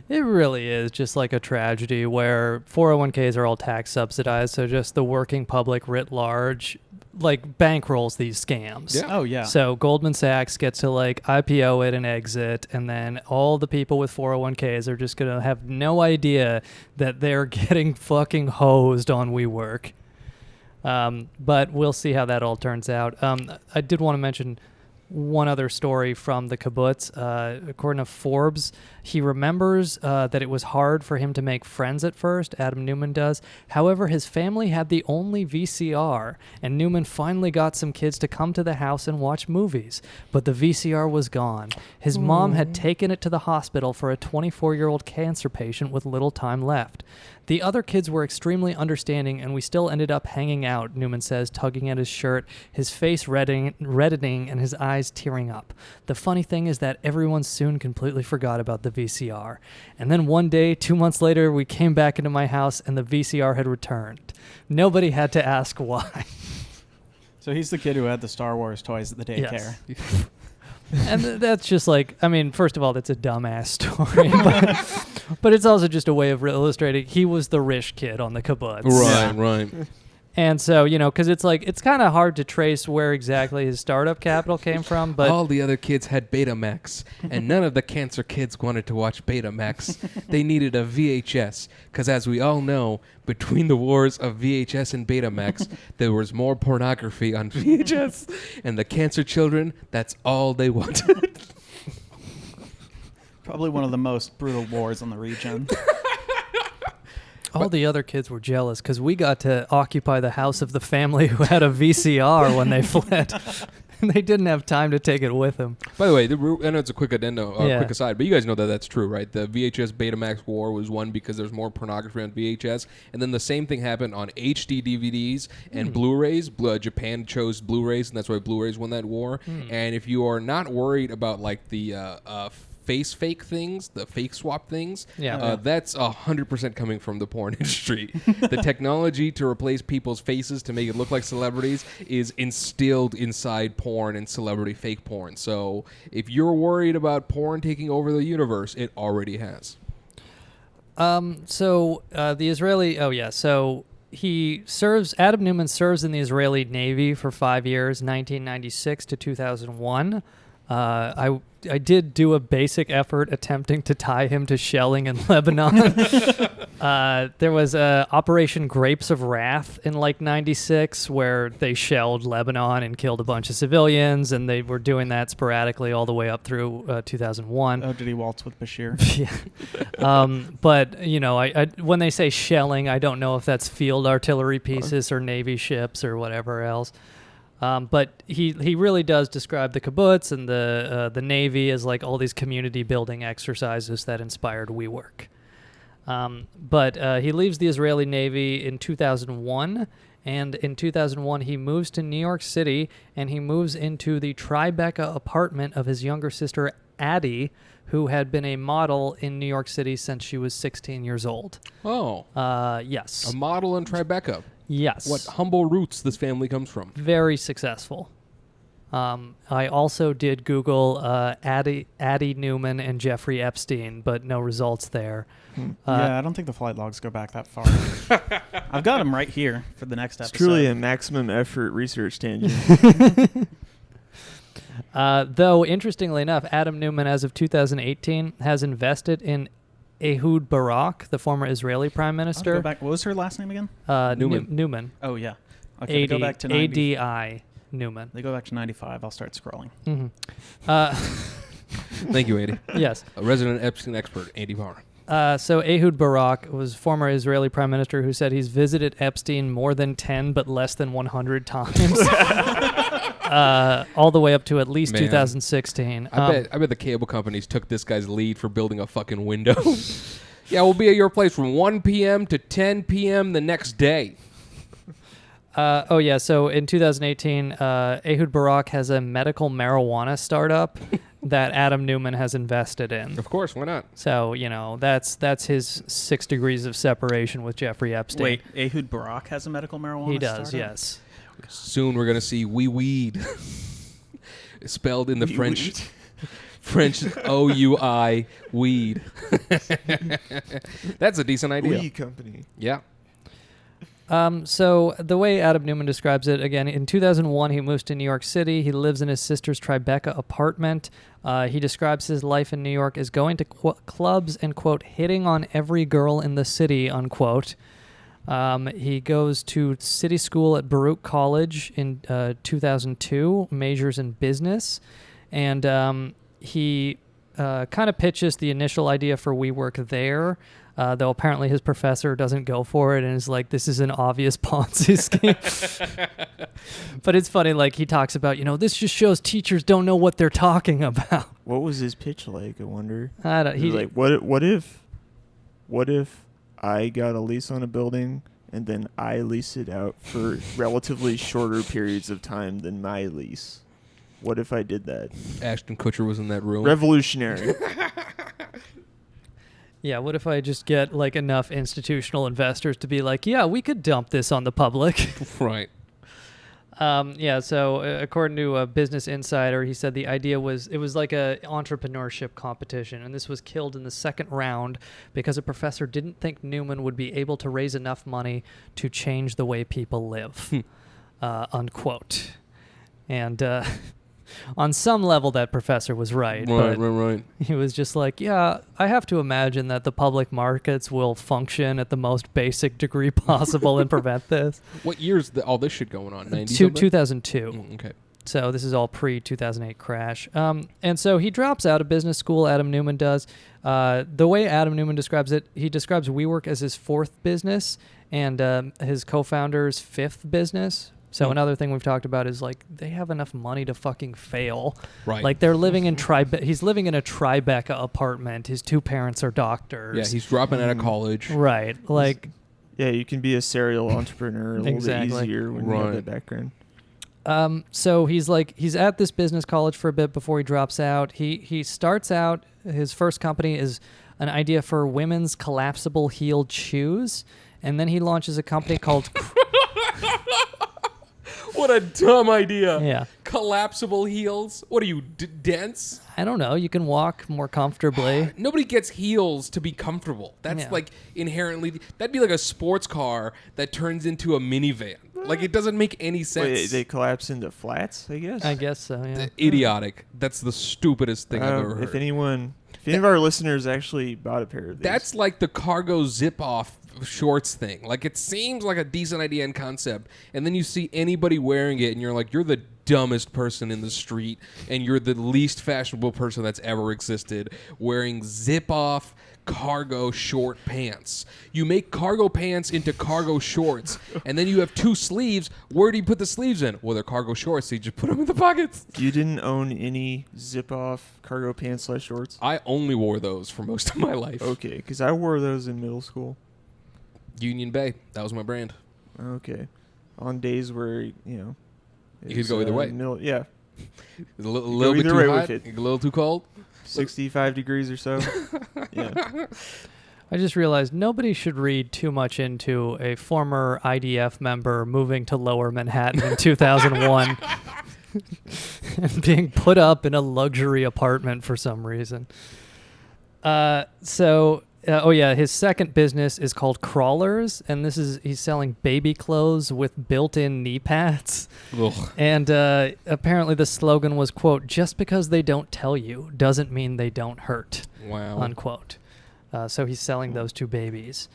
It really is just like a tragedy where 401ks are all tax subsidized, so just the working public writ large like bankrolls these scams. Yeah. Oh, yeah. So Goldman Sachs gets to like IPO it and exit, and then all the people with 401ks are just going to have no idea that they're getting fucking hosed on WeWork. But we'll see how that all turns out. I did want to mention one other story from the kibbutz. According to Forbes, he remembers that it was hard for him to make friends at first. Adam Neumann does. However, his family had the only VCR, and Neumann finally got some kids to come to the house and watch movies. But the VCR was gone. His mom had taken it to the hospital for a 24-year-old cancer patient with little time left. The other kids were extremely understanding, and we still ended up hanging out, Neumann says, tugging at his shirt, his face reddening and his eyes tearing up. The funny thing is that everyone soon completely forgot about the VCR. And then one day, 2 months later, we came back into my house, and the VCR had returned. Nobody had to ask why. So he's the kid who had the Star Wars toys at the daycare. Yes. And that's just like, I mean, first of all, that's a dumbass story, but it's also just a way of illustrating he was the rich kid on the kibbutz. Right. And so, you know, because it's like, it's kind of hard to trace where exactly his startup capital came from, but all the other kids had Betamax, and none of the cancer kids wanted to watch Betamax. They needed a VHS, because as we all know, between the wars of VHS and Betamax, there was more pornography on VHS, and the cancer children, that's all they wanted. Probably one of the most brutal wars in the region. all the other kids were jealous because we got to occupy the house of the family who had a VCR when they fled. And they didn't have time to take it with them. By the way, I know it's a quick addendum, quick aside, but you guys know that that's true, right? The VHS Betamax war was won because there's more pornography on VHS, and then the same thing happened on HD DVDs and Blu-rays. Japan chose Blu-rays, and that's why Blu-rays won that war. And if you are not worried about like the face fake things, the fake swap things, that's 100% coming from the porn industry. The technology to replace people's faces to make it look like celebrities is instilled inside porn and celebrity fake porn. So if you're worried about porn taking over the universe, it already has. So the Israeli, so Adam Neumann serves in the Israeli Navy for 5 years, 1996 to 2001. I did do a basic effort attempting to tie him to shelling in Lebanon. There was Operation Grapes of Wrath in like 96 where they shelled Lebanon and killed a bunch of civilians, and they were doing that sporadically all the way up through 2001. Oh, did he waltz with Bashir? Yeah. But, you know, I when they say shelling, I don't know if that's field artillery pieces or Navy ships or whatever else. But he really does describe the kibbutz and the Navy as like all these community building exercises that inspired WeWork. But he leaves the Israeli Navy in 2001, and in 2001 he moves to New York City, and he moves into the Tribeca apartment of his younger sister Addie, who had been a model in New York City since she was 16 years old. Oh. Yes. A model in Tribeca. Yes. What humble roots this family comes from. Very successful. I also did Google Addie Neumann and Jeffrey Epstein, but no results there. Yeah, I don't think the flight logs go back that far. I've got them right here for the next episode. It's truly a maximum effort research tangent. Though, interestingly enough, Adam Neumann, as of 2018, has invested in Ehud Barak, the former Israeli prime minister. Go back. What was her last name again? Newman. Oh, yeah. Okay, they go back to 90. ADI Newman. They go back to 95. I'll start scrolling. Thank you, Andy. Yes. A resident Epstein expert, Andy Barr. So Ehud Barak was former Israeli prime minister who said he's visited Epstein more than 10 but less than 100 times. All the way up to at least 2016. I bet the cable companies took this guy's lead for building a fucking window. Yeah, we'll be at your place from 1 p.m. to 10 p.m. the next day. So in 2018, Ehud Barak has a medical marijuana startup that Adam Neumann has invested in. Of course, why not? So, you know, that's his 6 degrees of separation with Jeffrey Epstein. Wait, Ehud Barak has a medical marijuana He does, startup? yes. Soon we're going to see weed. Spelled in the French O-U-I, weed. That's a decent idea. Weed company. Yeah. So the way Adam Neumann describes it, again, in 2001, he moves to New York City. He lives in his sister's Tribeca apartment. He describes his life in New York as going to clubs and, quote, hitting on every girl in the city, unquote. He goes to city school at Baruch College in 2002, majors in business. And he kind of pitches the initial idea for WeWork there. Though apparently his professor doesn't go for it and is like, this is an obvious Ponzi scheme. But it's funny, like he talks about, this just shows teachers don't know what they're talking about. What was his pitch like, I wonder? He's like, what if I got a lease on a building and then I lease it out for relatively shorter periods of time than my lease? What if I did that? Ashton Kutcher was in that room. Revolutionary. Yeah, what if I just get like enough institutional investors to be like, yeah, we could dump this on the public. Right. Yeah, so according to Business Insider, he said the idea was like a entrepreneurship competition, and this was killed in the second round because a professor didn't think Neumann would be able to raise enough money to change the way people live, unquote. And on some level, that professor was right. Right. He was just like, yeah, I have to imagine that the public markets will function at the most basic degree possible and prevent this. What year's all this shit going on? 90 2002. Okay. So this is all pre-2008 crash. And so he drops out of business school, Adam Neumann does. The way Adam Neumann describes it, he describes WeWork as his fourth business and his co-founder's fifth business. So another thing we've talked about is like they have enough money to fucking fail. Right. Like they're living in he's living in a Tribeca apartment. His two parents are doctors. Yeah, he's dropping out of college. Right. Like yeah, you can be a serial entrepreneur a little bit easier when you have that background. So he's at this business college for a bit before he drops out. He starts out, his first company is an idea for women's collapsible heeled shoes, and then he launches a company called What a dumb idea. Yeah. Collapsible heels. What are you, dense? I don't know. You can walk more comfortably. Nobody gets heels to be comfortable. That's like inherently, that'd be like a sports car that turns into a minivan. Like it doesn't make any sense. Wait, they collapse into flats, I guess? I guess so, yeah. Idiotic. That's the stupidest thing I've ever heard. If any of our listeners actually bought a pair of these. That's like the cargo zip-off shorts thing. Like it seems like a decent idea and concept, and then you see anybody wearing it and you're like, you're the dumbest person in the street and you're the least fashionable person that's ever existed wearing zip-off cargo short pants. You make cargo pants into cargo shorts, and then you have two sleeves. Where do you put the sleeves in? Well, they're cargo shorts, so you just put them in the pockets. You didn't own any zip-off cargo pants / shorts? I only wore those for most of my life. Okay, because I wore those in middle school. Union Bay. That was my brand. Okay. On days where, you could go either way. Yeah. A little bit too hot, a little too cold. 65 degrees or so. Yeah. I just realized nobody should read too much into a former IDF member moving to Lower Manhattan in 2001 and being put up in a luxury apartment for some reason. His second business is called Crawlers, and he's selling baby clothes with built-in knee pads. Ugh. And apparently the slogan was, quote, "Just because they don't tell you doesn't mean they don't hurt." Wow. Unquote. So he's selling those two babies.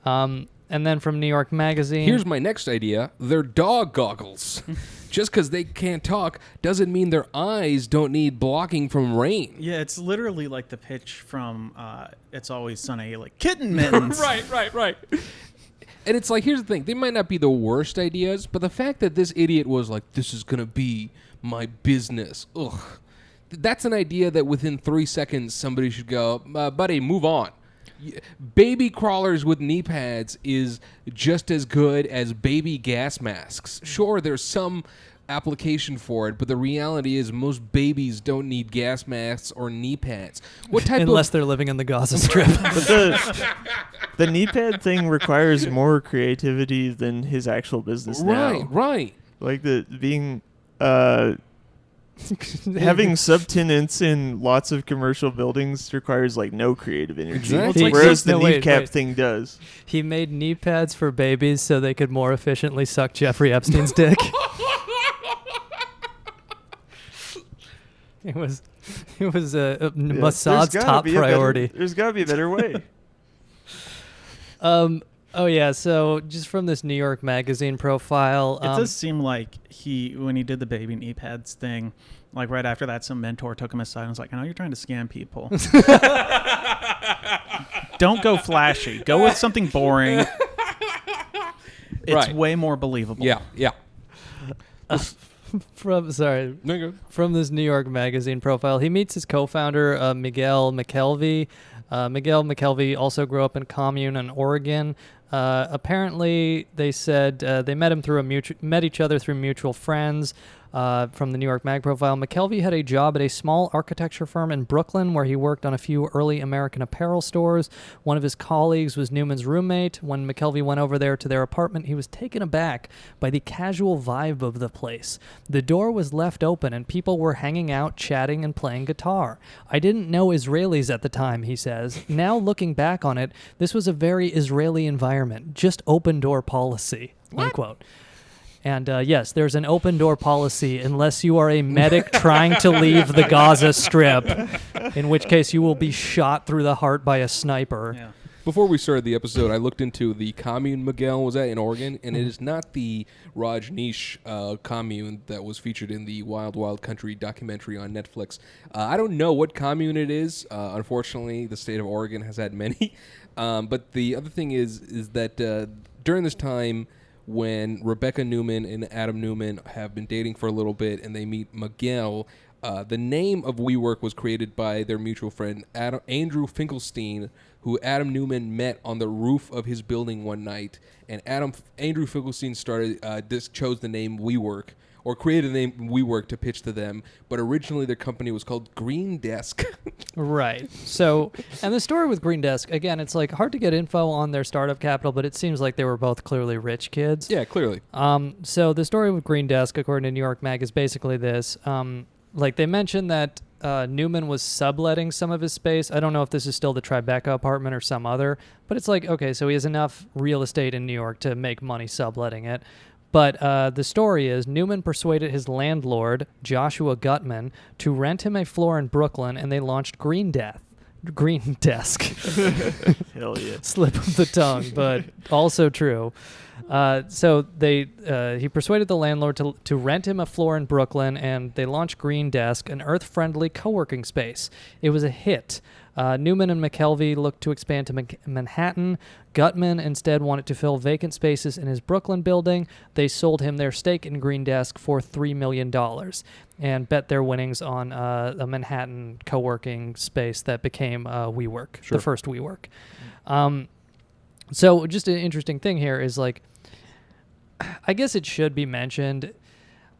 And then from New York Magazine. Here's my next idea. They're dog goggles. Just because they can't talk doesn't mean their eyes don't need blocking from rain. Yeah, it's literally like the pitch from It's Always Sunny, like kitten mittens. Right. And it's like, here's the thing. They might not be the worst ideas, but the fact that this idiot was like, this is going to be my business. Ugh. That's an idea that within 3 seconds somebody should go, buddy, move on. Baby crawlers with knee pads is just as good as baby gas masks. Sure, there's some application for it, but the reality is most babies don't need gas masks or knee pads. What type Unless they're living in the Gaza Strip. But the knee pad thing requires more creativity than his actual business now. Right. Like having subtenants in lots of commercial buildings requires like no creative energy. Exactly. Whereas the kneecap thing does. He made knee pads for babies so they could more efficiently suck Jeffrey Epstein's dick. It was Mossad's top priority. There's got to be a better way. So just from this New York Magazine profile. It does seem like when he did the baby knee pads thing, like right after that, some mentor took him aside and was like, I know you're trying to scam people. Don't go flashy. Go with something boring. It's way more believable. Yeah. From this New York Magazine profile, he meets his co-founder, Miguel McKelvey. Miguel McKelvey also grew up in Commune in Oregon. Apparently, they said they met each other through mutual friends. From the New York Mag profile, McKelvey had a job at a small architecture firm in Brooklyn where he worked on a few early American apparel stores. One of his colleagues was Newman's roommate. When McKelvey went over there to their apartment, he was taken aback by the casual vibe of the place. The door was left open and people were hanging out, chatting, and playing guitar. I didn't know Israelis at the time, he says. Now looking back on it, this was a very Israeli environment, just open door policy, unquote. And yes, there's an open door policy unless you are a medic trying to leave the Gaza Strip, in which case you will be shot through the heart by a sniper. Yeah. Before we started the episode, I looked into the commune Miguel was at in Oregon, and it is not the Rajneesh commune that was featured in the Wild Wild Country documentary on Netflix. I don't know what commune it is. Unfortunately, the state of Oregon has had many. But the other thing is that during this time, when Rebecca Neumann and Adam Neumann have been dating for a little bit and they meet Miguel, the name of WeWork was created by their mutual friend Andrew Finkelstein, who Adam Neumann met on the roof of his building one night. And Andrew Finkelstein chose the name WeWork, or created the name WeWork to pitch to them, but originally their company was called Green Desk. Right. So, and the story with Green Desk, again, it's like hard to get info on their startup capital, but it seems like they were both clearly rich kids. Yeah, clearly. So the story with Green Desk, according to New York Mag, is basically this. Like they mentioned that Neumann was subletting some of his space. I don't know if this is still the Tribeca apartment or some other, but it's like, okay, so he has enough real estate in New York to make money subletting it. But the story is Neumann persuaded his landlord, Joshua Gutman, to rent him a floor in Brooklyn, and they launched Green Desk. Hell yeah. Slip of the tongue, but also true. So he persuaded the landlord to rent him a floor in Brooklyn, and they launched Green Desk, an earth-friendly co-working space. It was a hit. Neumann and McKelvey looked to expand to Manhattan. Gutman instead wanted to fill vacant spaces in his Brooklyn building. They sold him their stake in Green Desk for $3 million and bet their winnings on a Manhattan co-working space that became WeWork, the first WeWork. So just an interesting thing here is, like, I guess it should be mentioned,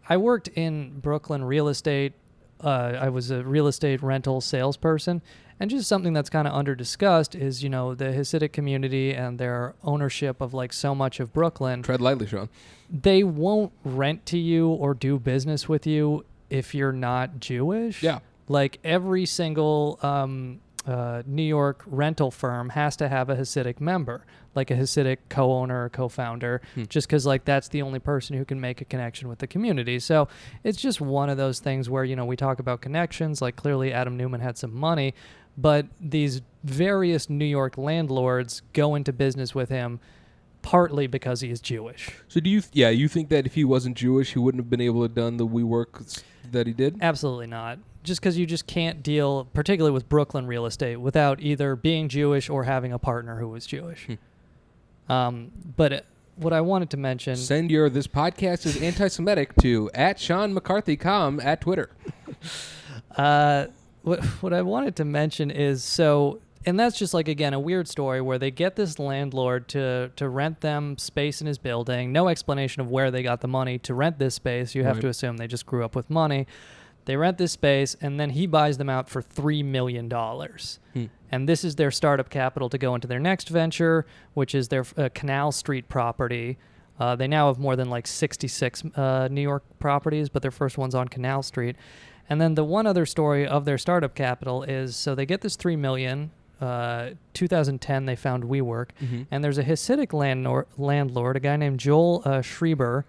I worked in Brooklyn real estate. I was a real estate rental salesperson. And just something that's kind of under-discussed is, the Hasidic community and their ownership of, like, so much of Brooklyn. Tread lightly, Sean. They won't rent to you or do business with you if you're not Jewish. Yeah. Like, every single New York rental firm has to have a Hasidic member, like a Hasidic co-owner or co-founder, just because, like, that's the only person who can make a connection with the community. So it's just one of those things where, we talk about connections. Like, clearly Adam Neumann had some money, but these various New York landlords go into business with him partly because he is Jewish. So you think that if he wasn't Jewish, he wouldn't have been able to have done the WeWork that he did? Absolutely not. Just because you just can't deal, particularly with Brooklyn real estate, without either being Jewish or having a partner who was Jewish. But what I wanted to mention... Send your "this podcast is anti-Semitic" to @SeanMcCarthyCom at Twitter. What I wanted to mention is, and that's just, like, again, a weird story where they get this landlord to rent them space in his building. No explanation of where they got the money to rent this space. You have to assume they just grew up with money. They rent this space, and then he buys them out for $3 million. And this is their startup capital to go into their next venture, which is their Canal Street property. They now have more than, like, 66 New York properties, but their first one's on Canal Street. And then the one other story of their startup capital is, so they get this $3 million. 2010, they found WeWork. And there's a Hasidic landlord, a guy named Joel Schreiber,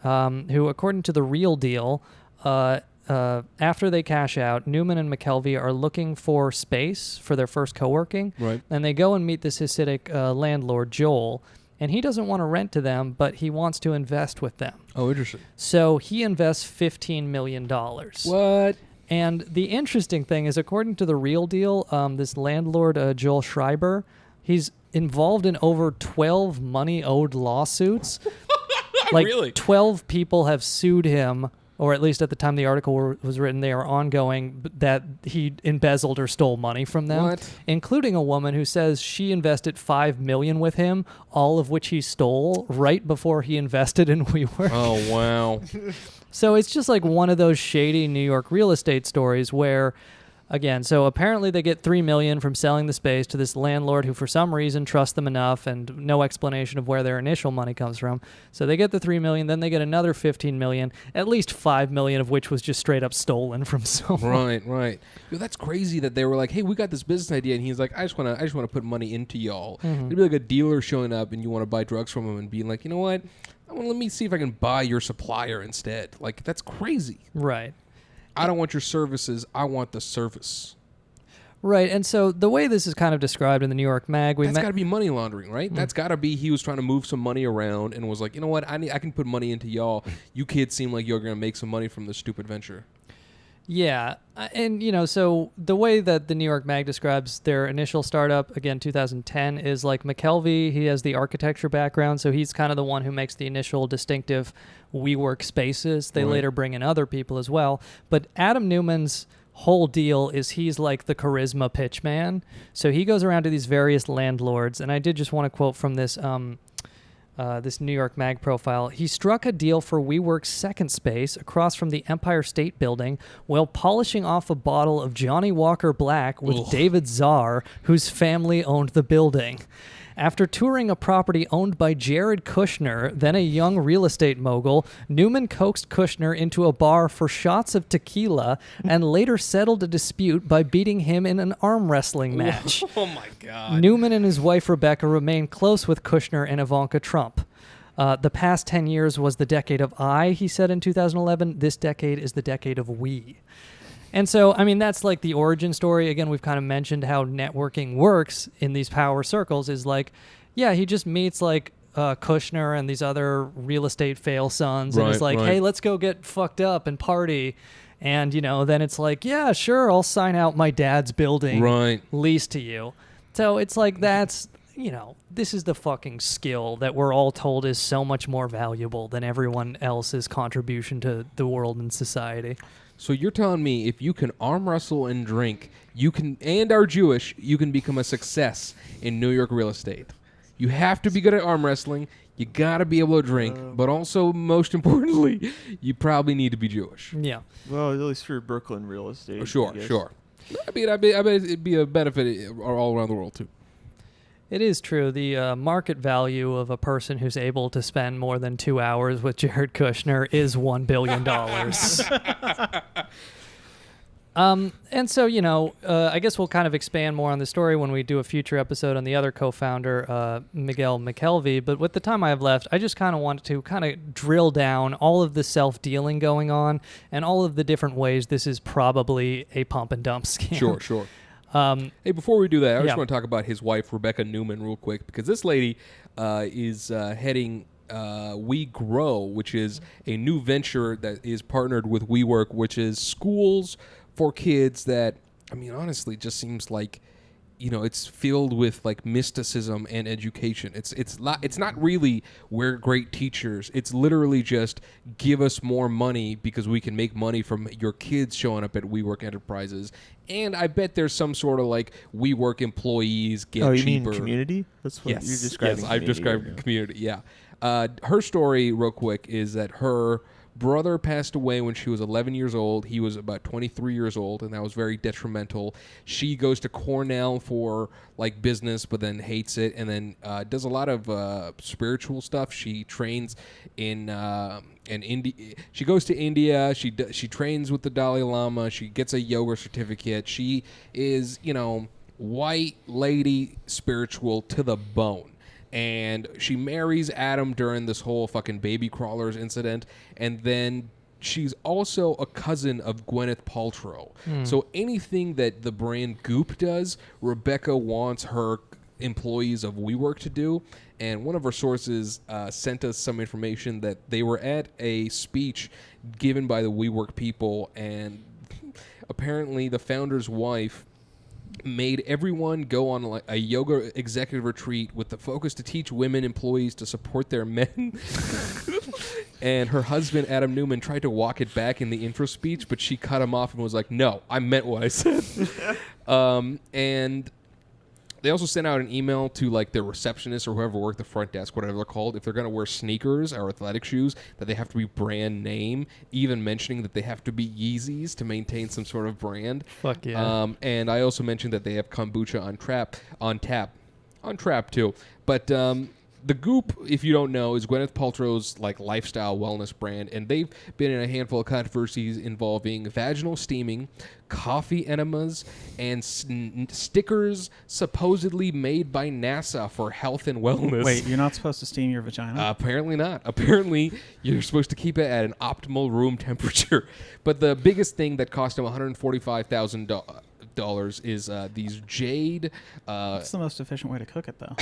who, according to The Real Deal, after they cash out, Neumann and McKelvey are looking for space for their first co-working. Right. And they go and meet this Hasidic landlord, Joel, and he doesn't want to rent to them, but he wants to invest with them. Oh, interesting. So he invests $15 million. What? And the interesting thing is, according to The Real Deal, this landlord, Joel Schreiber, he's involved in over 12 money-owed lawsuits. Like, really? 12 people have sued him or at least at the time the article was written, they are ongoing, that he embezzled or stole money from them, including a woman who says she invested $5 million with him, all of which he stole right before he invested in WeWork. Oh, wow. So it's just like one of those shady New York real estate stories where, again, so apparently they get $3 million from selling the space to this landlord who for some reason trusts them enough, and no explanation of where their initial money comes from. So they get the $3 million, then they get another $15 million, at least $5 million of which was just straight up stolen from someone. Right. Yo, that's crazy that they were like, hey, we got this business idea, and he's like, I just want to put money into y'all. It'd be like a dealer showing up and you want to buy drugs from him and being like, you know what? Let me see if I can buy your supplier instead. Like, that's crazy. Right. I don't want your services. I want the service. Right, and so the way this is kind of described in the New York Mag, that's got to be money laundering, right? That's got to be he was trying to move some money around and was like, you know what, I can put money into y'all. You kids seem like you're going to make some money from this stupid venture. Yeah, and so the way that the New York Mag describes their initial startup, again, 2010, is like McKelvey, he has the architecture background, so he's kind of the one who makes the initial distinctive WeWork spaces. They later bring in other people as well. But Adam Neumann's whole deal is he's like the charisma pitch man. So he goes around to these various landlords, and I did just want to quote from this this New York Mag profile. He struck a deal for WeWork's second space across from the Empire State Building while polishing off a bottle of Johnny Walker Black with David Czar, whose family owned the building. After touring a property owned by Jared Kushner, then a young real estate mogul, Neumann coaxed Kushner into a bar for shots of tequila and later settled a dispute by beating him in an arm wrestling match. Oh, my God. Neumann and his wife Rebecca remain close with Kushner and Ivanka Trump. The past 10 years was the decade of I, he said in 2011. This decade is the decade of we. And so, I mean, that's like the origin story. Again, we've kind of mentioned how networking works in these power circles is like, yeah, he just meets like Kushner and these other real estate fail sons and is like, hey, let's go get fucked up and party. And, then it's like, yeah, sure, I'll sign out my dad's building lease to you. So it's like that's, this is the fucking skill that we're all told is so much more valuable than everyone else's contribution to the world and society. So you're telling me if you can arm wrestle and drink, you can, and are Jewish, you can become a success in New York real estate. You have to be good at arm wrestling. You got to be able to drink, but also, most importantly, you probably need to be Jewish. Yeah. Well, at least for Brooklyn real estate. Sure. I bet it'd be a benefit all around the world too. It is true. The market value of a person who's able to spend more than 2 hours with Jared Kushner is $1 billion. And so, I guess we'll kind of expand more on the story when we do a future episode on the other co-founder, Miguel McKelvey. But with the time I have left, I just kind of wanted to kind of drill down all of the self-dealing going on and all of the different ways this is probably a pump and dump scam. Sure. Hey, before we do that, I just want to talk about his wife, Rebecca Neumann, real quick, because this lady is heading We Grow, which is a new venture that is partnered with WeWork, which is schools for kids that, I mean, honestly, just seems like, it's filled with like mysticism and education. It's not really we're great teachers. It's literally just give us more money because we can make money from your kids showing up at WeWork Enterprises. And I bet there's some sort of like WeWork employees get cheaper. Oh, you mean community? That's what you're describing. Yes, I've described community. Yeah. Her story, real quick, is that her brother passed away when she was 11 years old. He was about 23 years old, and that was very detrimental. She goes to Cornell for like business, but then hates it, and then does a lot of spiritual stuff. She trains in India. She goes to India. She trains with the Dalai Lama. She gets a yoga certificate. She is, white lady spiritual to the bone. And she marries Adam during this whole fucking baby crawlers incident. And then she's also a cousin of Gwyneth Paltrow. So anything that the brand Goop does, Rebecca wants her employees of WeWork to do. And one of her sources sent us some information that they were at a speech given by the WeWork people. And apparently the founder's wife made everyone go on like a yoga executive retreat with the focus to teach women employees to support their men. And her husband, Adam Neumann, tried to walk it back in the intro speech, but she cut him off and was like, no, I meant what I said. And they also sent out an email to like their receptionist or whoever worked the front desk, whatever they're called, if they're going to wear sneakers or athletic shoes, that they have to be brand name, even mentioning that they have to be Yeezys to maintain some sort of brand. Fuck yeah. And I also mentioned that they have kombucha on tap too. But the Goop, if you don't know, is Gwyneth Paltrow's like lifestyle wellness brand, and they've been in a handful of controversies involving vaginal steaming, coffee enemas, and stickers supposedly made by NASA for health and wellness. Wait, you're not supposed to steam your vagina? Apparently not. Apparently, you're supposed to keep it at an optimal room temperature. But the biggest thing that cost him $145,000 is these jade. That's the most efficient way to cook it, though.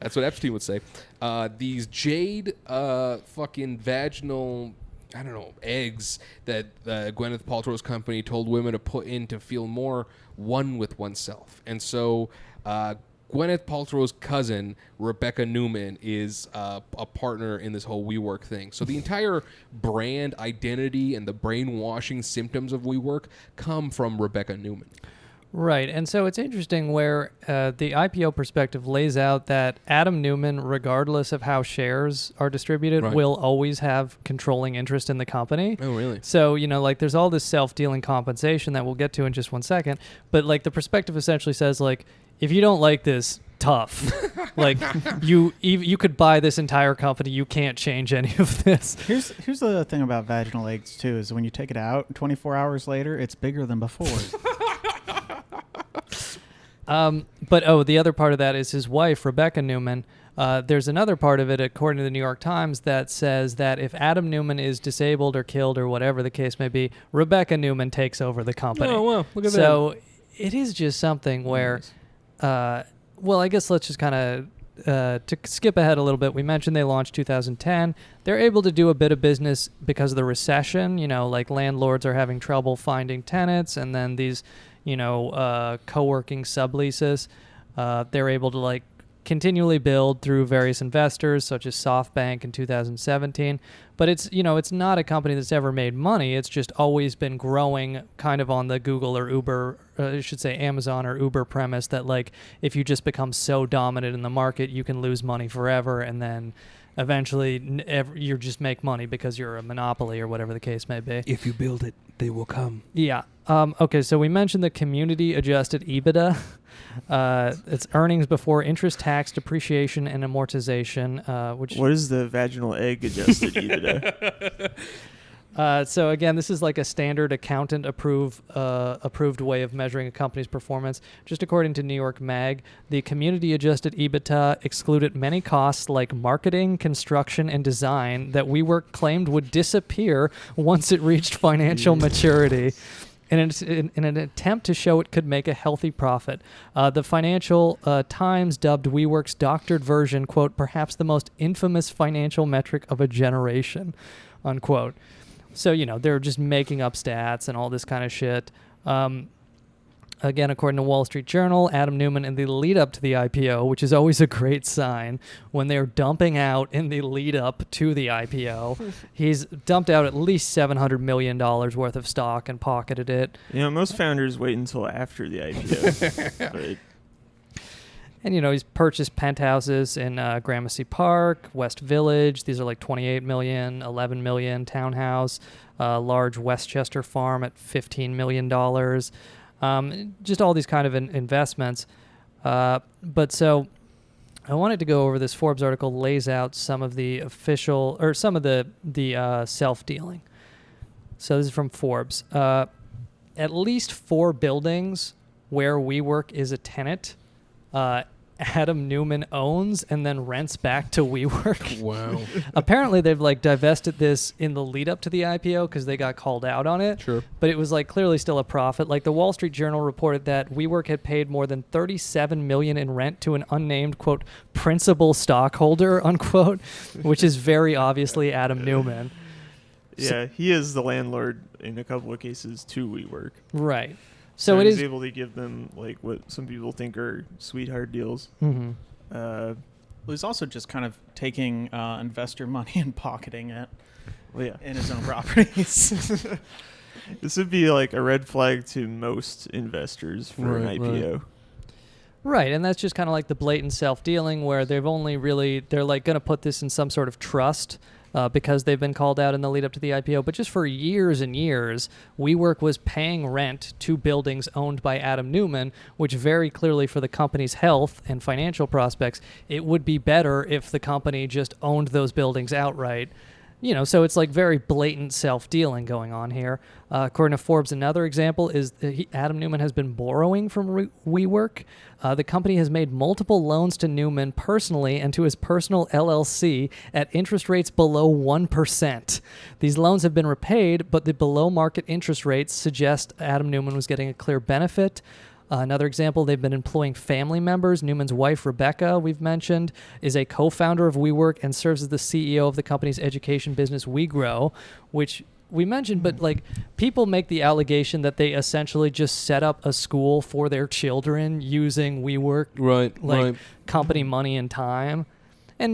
That's what Epstein would say. These jade fucking vaginal, I don't know, eggs that Gwyneth Paltrow's company told women to put in to feel more one with oneself. And so Gwyneth Paltrow's cousin, Tribeca Neumann, is a partner in this whole WeWork thing. So the entire brand identity and the brainwashing symptoms of WeWork come from Tribeca Neumann. Right, and so it's interesting where the IPO perspective lays out that Adam Neumann, regardless of how shares are distributed, Right. will always have controlling interest in the company. Oh, really? So, like, there's all this self-dealing compensation that we'll get to in just one second, but, like, the perspective essentially says, like, if you don't like this, tough. Like, you could buy this entire company, you can't change any of this. Here's the thing about vaginal eggs, too, is when you take it out, 24 hours later, it's bigger than before. But the other part of that is his wife, Tribeca Neumann. There's another part of it, according to the New York Times, that says that if Adam Neumann is disabled or killed or whatever the case may be, Tribeca Neumann takes over the company. Oh, well, look at that. So it is just something where, well, I guess let's just kind of to skip ahead a little bit. We mentioned they launched 2010. They're able to do a bit of business because of the recession. Like landlords are having trouble finding tenants, and then these co-working subleases, they're able to like continually build through various investors such as SoftBank in 2017. But it's not a company that's ever made money. It's just always been growing kind of on the Google or Uber, I should say Amazon or Uber premise that like if you just become so dominant in the market, you can lose money forever, and then eventually you just make money because you're a monopoly or whatever the case may be. If you build it, they will come. Yeah. Okay, so we mentioned the community-adjusted EBITDA. It's earnings before interest, tax, depreciation, and amortization. What is the vaginal egg-adjusted EBITDA? So again, this is like a standard accountant approved way of measuring a company's performance. Just according to New York Mag, the community-adjusted EBITDA excluded many costs like marketing, construction, and design that WeWork claimed would disappear once it reached financial maturity. In an attempt to show it could make a healthy profit. The Financial Times dubbed WeWork's doctored version, quote, perhaps the most infamous financial metric of a generation, unquote. So, they're just making up stats and all this kind of shit. Again, according to Wall Street Journal, Adam Neumann in the lead up to the IPO, which is always a great sign when they're dumping out in the lead up to the IPO, he's dumped out at least $700 million worth of stock and pocketed it. Most founders wait until after the IPO. And, he's purchased penthouses in Gramercy Park, West Village. These are like $28 million, $11 million townhouse, large Westchester farm at $15 million. Just all these kind of investments. But so I wanted to go over this. Forbes article lays out some of the official or some of the self-dealing. So this is from Forbes. At least 4 buildings where WeWork is a tenant, Adam Neumann owns and then rents back to WeWork. Wow. Apparently they've like divested this in the lead up to the IPO because they got called out on it. Sure. But it was like clearly still a profit. Like the Wall Street Journal reported that WeWork had paid more than $37 million in rent to an unnamed, quote, principal stockholder, unquote, which is very obviously Adam Neumann. Yeah, he is the landlord in a couple of cases to WeWork. Right. So it he's is able to give them like what some people think are sweetheart deals. Mm-hmm. he's also just kind of taking investor money and pocketing it in his own properties. This would be like a red flag to most investors for an IPO. Right, and that's just kind of like the blatant self-dealing where they're like going to put this in some sort of trust because they've been called out in the lead up to the IPO. But just for years and years, WeWork was paying rent to buildings owned by Adam Neumann, which very clearly for the company's health and financial prospects, it would be better if the company just owned those buildings outright. So it's like very blatant self-dealing going on here. According to Forbes, another example is Adam Neumann has been borrowing from WeWork. The company has made multiple loans to Neumann personally and to his personal LLC at interest rates below 1%. These loans have been repaid, but the below-market interest rates suggest Adam Neumann was getting a clear benefit. Another example, they've been employing family members. Newman's wife, Tribeca, we've mentioned, is a co-founder of WeWork and serves as the CEO of the company's education business WeGrow, which we mentioned, but like people make the allegation that they essentially just set up a school for their children using WeWork, company money and time. And,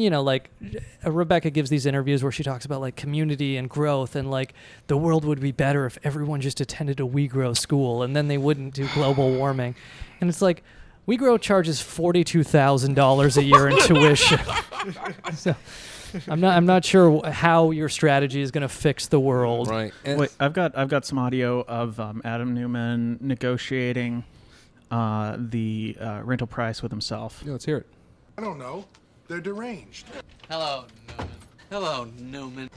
Rebecca gives these interviews where she talks about, like, community and growth and, like, the world would be better if everyone just attended a WeGrow school and then they wouldn't do global warming. And it's like, WeGrow charges $42,000 a year in tuition. So I'm not sure how your strategy is going to fix the world. Right. Wait, I've got some audio of Adam Neumann negotiating the rental price with himself. Yeah, let's hear it. I don't know. They're deranged. Hello, Neumann. Hello, Neumann.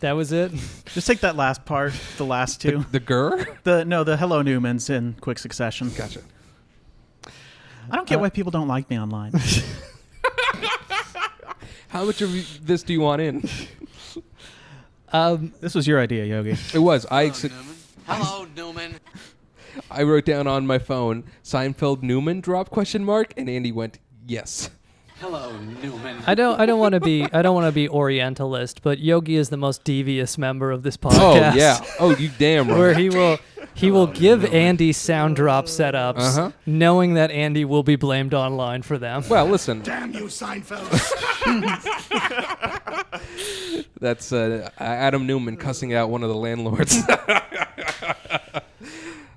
That was it? Just take that last part, the last two. The gur? The hello Newmans in quick succession. Gotcha. I don't get why people don't like me online. How much of this do you want in? This was your idea, Yogi. It was. Hello, Neumann. I wrote down on my phone, Seinfeld Newman drop ? And Andy went, yes. Hello, Neumann. I don't want to be Orientalist, but Yogi is the most devious member of this podcast. Oh yeah. Oh, you damn right. Where he will give Andy sound drop setups, knowing that Andy will be blamed online for them. Well, listen. Damn you, Seinfeld. That's Adam Neumann cussing out one of the landlords.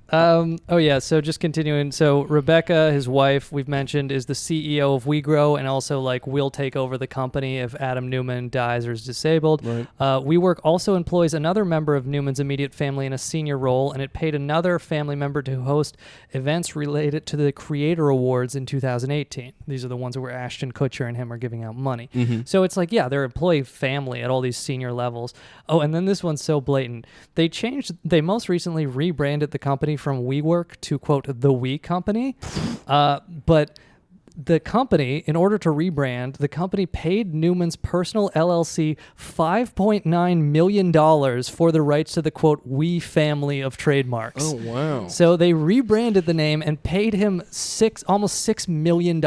So just continuing. So Rebecca, his wife, we've mentioned, is the CEO of WeGrow and also will take over the company if Adam Neumann dies or is disabled. Right. WeWork also employs another member of Newman's immediate family in a senior role, and it paid another family member to host events related to the Creator Awards in 2018. These are the ones where Ashton Kutcher and him are giving out money. Mm-hmm. So it's they're employee family at all these senior levels. Oh, and then this one's so blatant. They most recently rebranded the company from WeWork to, quote, the We Company. But the company, in order to rebrand, the company paid Newman's personal LLC $5.9 million for the rights to the, quote, We family of trademarks. Oh, wow. So they rebranded the name and paid him almost $6 million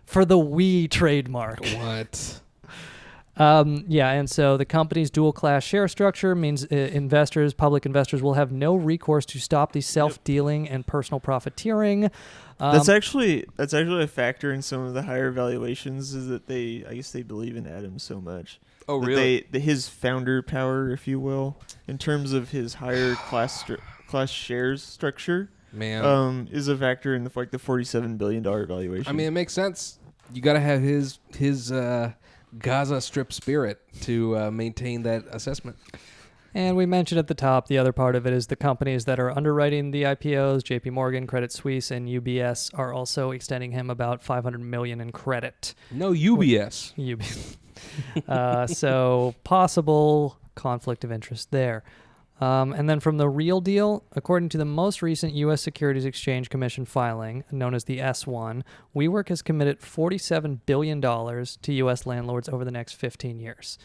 for the We trademark. What? And so the company's dual-class share structure means public investors will have no recourse to stop the self-dealing and personal profiteering. That's actually a factor in some of the higher valuations, is that I guess they believe in Adam so much. Oh, really? His founder power, if you will, in terms of his higher class shares structure, is a factor in the $47 billion valuation. I mean, it makes sense. You got to have his Gaza Strip spirit to maintain that assessment. And we mentioned at the top, the other part of it is the companies that are underwriting the IPOs, JP Morgan, Credit Suisse, and UBS are also extending him about $500 million in credit. No UBS. So possible conflict of interest there. And then from the Real Deal, according to the most recent U.S. Securities Exchange Commission filing, known as the S1, WeWork has committed $47 billion to U.S. landlords over the next 15 years.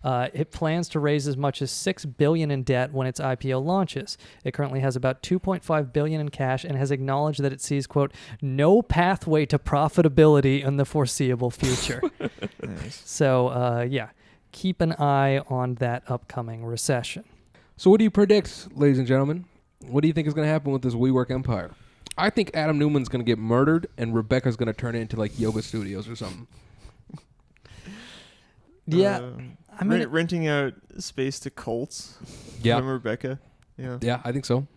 It plans to raise as much as $6 billion in debt when its IPO launches. It currently has about $2.5 billion in cash and has acknowledged that it sees, quote, no pathway to profitability in the foreseeable future. Nice. So, keep an eye on that upcoming recession. So what do you predict, ladies and gentlemen? What do you think is going to happen with this WeWork empire? I think Adam Neumann's going to get murdered, and Rebecca's going to turn it into like yoga studios or something. Yeah, I mean, renting out space to cults. Yeah, from Rebecca. Yeah, I think so.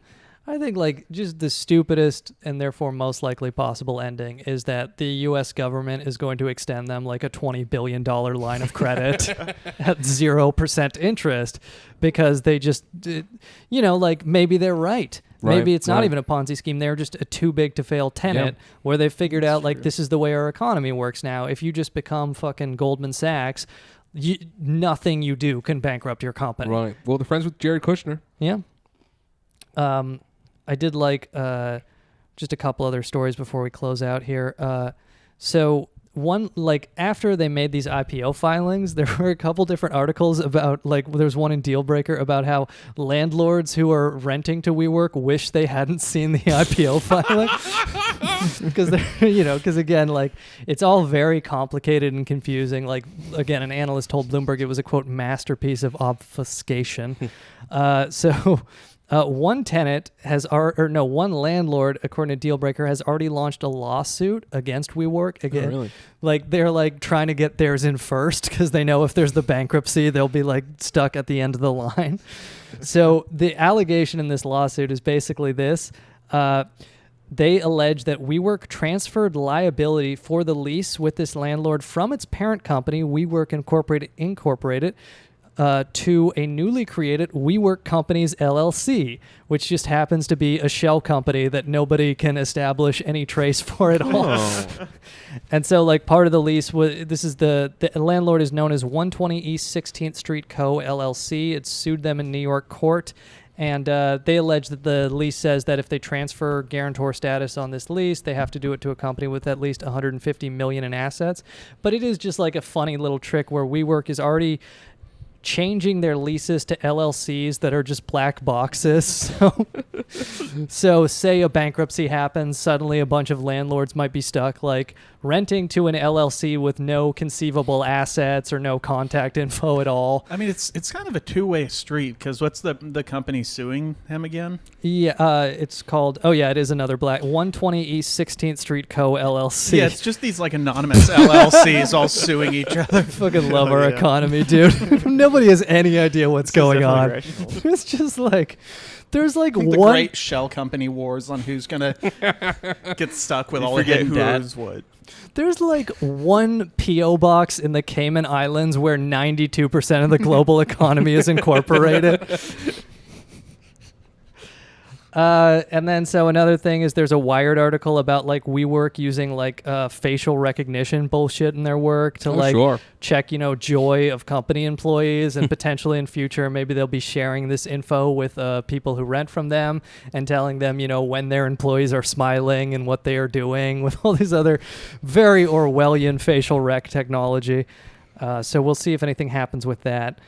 I think like just the stupidest and therefore most likely possible ending is that the U.S. government is going to extend them like a $20 billion line of credit at 0% interest because they just, like maybe they're right. Maybe it's not even a Ponzi scheme. They're just a too big to fail tenant where they figured out like this is the way our economy works now. If you just become fucking Goldman Sachs, nothing you do can bankrupt your company. Right. Well, they're friends with Jared Kushner. Yeah. I did like just a couple other stories before we close out here. So one, like after they made these IPO filings, there were a couple different articles about like there's one in Dealbreaker about how landlords who are renting to WeWork wish they hadn't seen the IPO filing because again, like it's all very complicated and confusing. Like again, an analyst told Bloomberg it was a quote masterpiece of obfuscation. One tenant one landlord, according to Dealbreaker, has already launched a lawsuit against WeWork again. Oh, really? Like they're like trying to get theirs in first because they know if there's the bankruptcy, they'll be like stuck at the end of the line. So the allegation in this lawsuit is basically this. They allege that WeWork transferred liability for the lease with this landlord from its parent company, WeWork Incorporated, to a newly created WeWork Companies LLC, which just happens to be a shell company that nobody can establish any trace for at all. And so, like, part of the lease was the landlord is known as 120 East 16th Street Co. LLC. It sued them in New York court. And they allege that the lease says that if they transfer guarantor status on this lease, they have to do it to a company with at least $150 million in assets. But it is just like a funny little trick where WeWork is already changing their leases to LLCs that are just black boxes. So say a bankruptcy happens, suddenly a bunch of landlords might be stuck like renting to an LLC with no conceivable assets or no contact info at all. I mean, it's kind of a two-way street because what's the company suing him again? Yeah, it's called, it is another black, 120 East 16th Street Co. LLC. Yeah, it's just these like anonymous LLCs all suing each other. I fucking love our economy, dude. Nobody has any idea what's going on. It's just like, there's like the great shell company wars on who's gonna get stuck with all the hidden debt. What? There's like one P.O. box in the Cayman Islands where 92% of the global economy is incorporated. And then so another thing is there's a Wired article about like WeWork using like facial recognition bullshit in their work to check, joy of company employees and potentially in future maybe they'll be sharing this info with people who rent from them and telling them, when their employees are smiling and what they are doing with all these other very Orwellian facial rec technology. So we'll see if anything happens with that.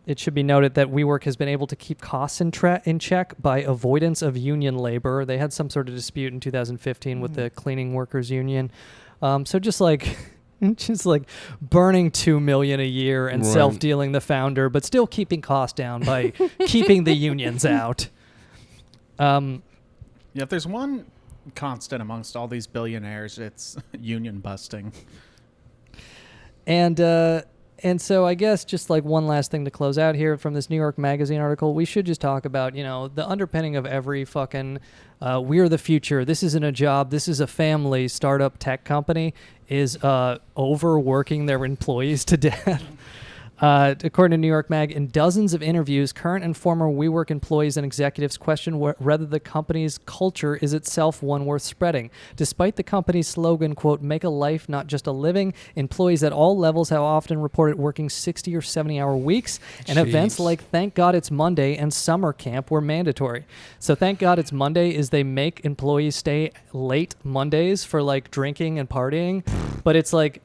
It should be noted that WeWork has been able to keep costs in check by avoidance of union labor. They had some sort of dispute in 2015 with the cleaning workers union. So just like burning $2 million a year and self-dealing the founder, but still keeping costs down by keeping the unions out. If there's one constant amongst all these billionaires, it's union busting. And so I guess just like one last thing to close out here from this New York Magazine article, we should just talk about, the underpinning of every fucking we're the future, this isn't a job, this is a family startup tech company is overworking their employees to death. According to New York Mag, in dozens of interviews, current and former WeWork employees and executives question whether the company's culture is itself one worth spreading. Despite the company's slogan, quote, make a life, not just a living, employees at all levels have often reported working 60 or 70-hour weeks, and events like Thank God It's Monday and summer camp were mandatory. So Thank God It's Monday is they make employees stay late Mondays for like drinking and partying, but it's like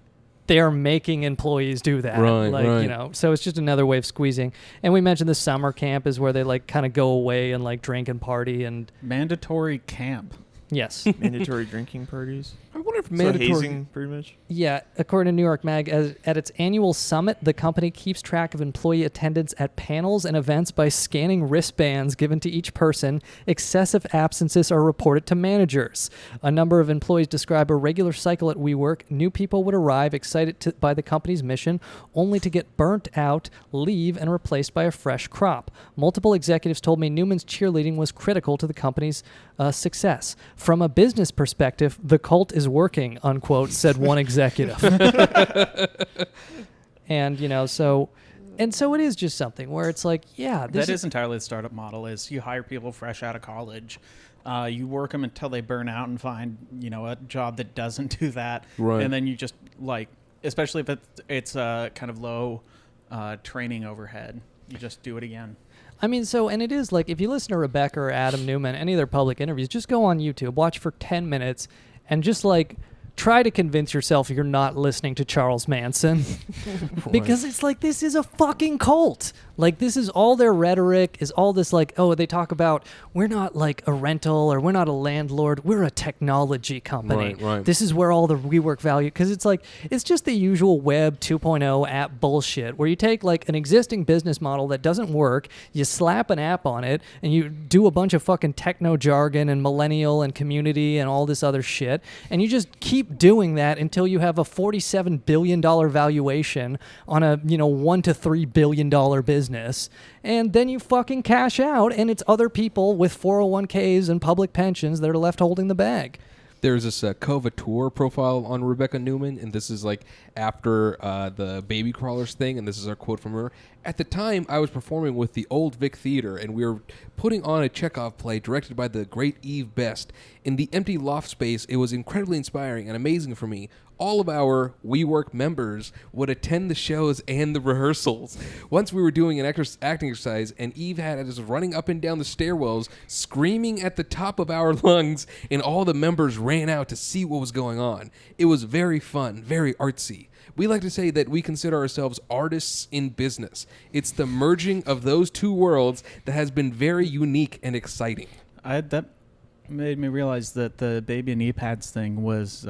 they're making employees do that. Right. So it's just another way of squeezing. And we mentioned the summer camp is where they like kind of go away and like drink and party and mandatory camp. Yes. Mandatory drinking parties. I wonder if WeWork mandatory. hazing, pretty much. Yeah, according to New York Mag, at its annual summit, the company keeps track of employee attendance at panels and events by scanning wristbands given to each person. Excessive absences are reported to managers. A number of employees describe a regular cycle at WeWork. New people would arrive excited by the company's mission, only to get burnt out, leave, and replaced by a fresh crop. Multiple executives told me Newman's cheerleading was critical to the company's success. From a business perspective, the cult is working, unquote, said one executive. And, so it is just something where it's like, yeah. That is entirely the startup model, is you hire people fresh out of college. You work them until they burn out and find, a job that doesn't do that. Right. And then you just, especially if it's kind of low training overhead, you just do it again. I mean, and it is if you listen to Tribeca or Adam Neumann, any of their public interviews, just go on YouTube, watch for 10 minutes, and just try to convince yourself you're not listening to Charles Manson. Because it's this is a fucking cult. This is all their rhetoric, is all this they talk about, we're not a rental or we're not a landlord, we're a technology company. Right. This is where all the WeWork value, because it's just the usual Web 2.0 app bullshit where you take an existing business model that doesn't work, you slap an app on it, and you do a bunch of fucking techno jargon and millennial and community and all this other shit, and you just keep doing that until you have a $47 billion valuation on a $1 to $3 billion business. And then you fucking cash out, and it's other people with 401ks and public pensions that are left holding the bag. There's this Covateur profile on Tribeca Neumann, and this is after the baby crawlers thing, and this is our quote from her. At the time, I was performing with the Old Vic Theater, and we were putting on a Chekhov play directed by the great Eve Best. In the empty loft space, it was incredibly inspiring and amazing for me. All of our WeWork members would attend the shows and the rehearsals. Once we were doing an acting exercise, and Eve had us running up and down the stairwells, screaming at the top of our lungs, and all the members ran out to see what was going on. It was very fun, very artsy. We like to say that we consider ourselves artists in business. It's the merging of those two worlds that has been very unique and exciting. That made me realize that the baby knee pads thing was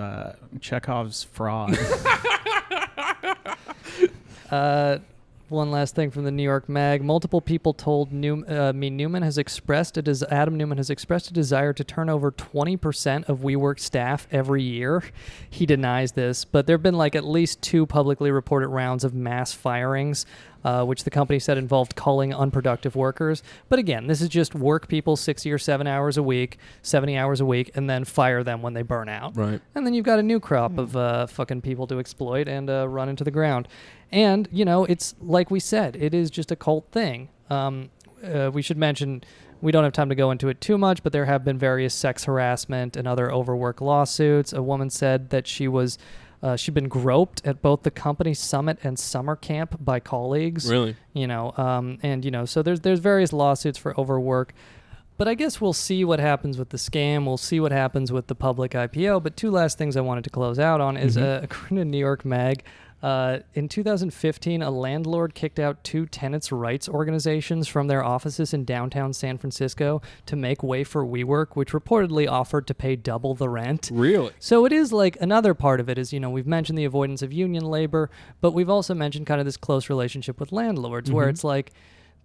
Chekhov's fraud. One last thing from the New York Mag. Multiple people told Adam Neumann has expressed a desire to turn over 20% of WeWork staff every year. He denies this, but there have been at least 2 publicly reported rounds of mass firings, which the company said involved culling unproductive workers. But again, this is just work people 60 or 70 hours a week, and then fire them when they burn out. Right. And then you've got a new crop of fucking people to exploit and run into the ground. And, it's like we said, it is just a cult thing. We should mention, we don't have time to go into it too much, but there have been various sex harassment and other overwork lawsuits. A woman said that she'd been groped at both the company summit and summer camp by colleagues. Really? So there's various lawsuits for overwork. But I guess we'll see what happens with the scam. We'll see what happens with the public IPO. But 2 last things I wanted to close out on is, according to New York Mag, in 2015, a landlord kicked out 2 tenants' rights organizations from their offices in downtown San Francisco to make way for WeWork, which reportedly offered to pay double the rent. Really? So it is another part of it is, we've mentioned the avoidance of union labor, but we've also mentioned kind of this close relationship with landlords where it's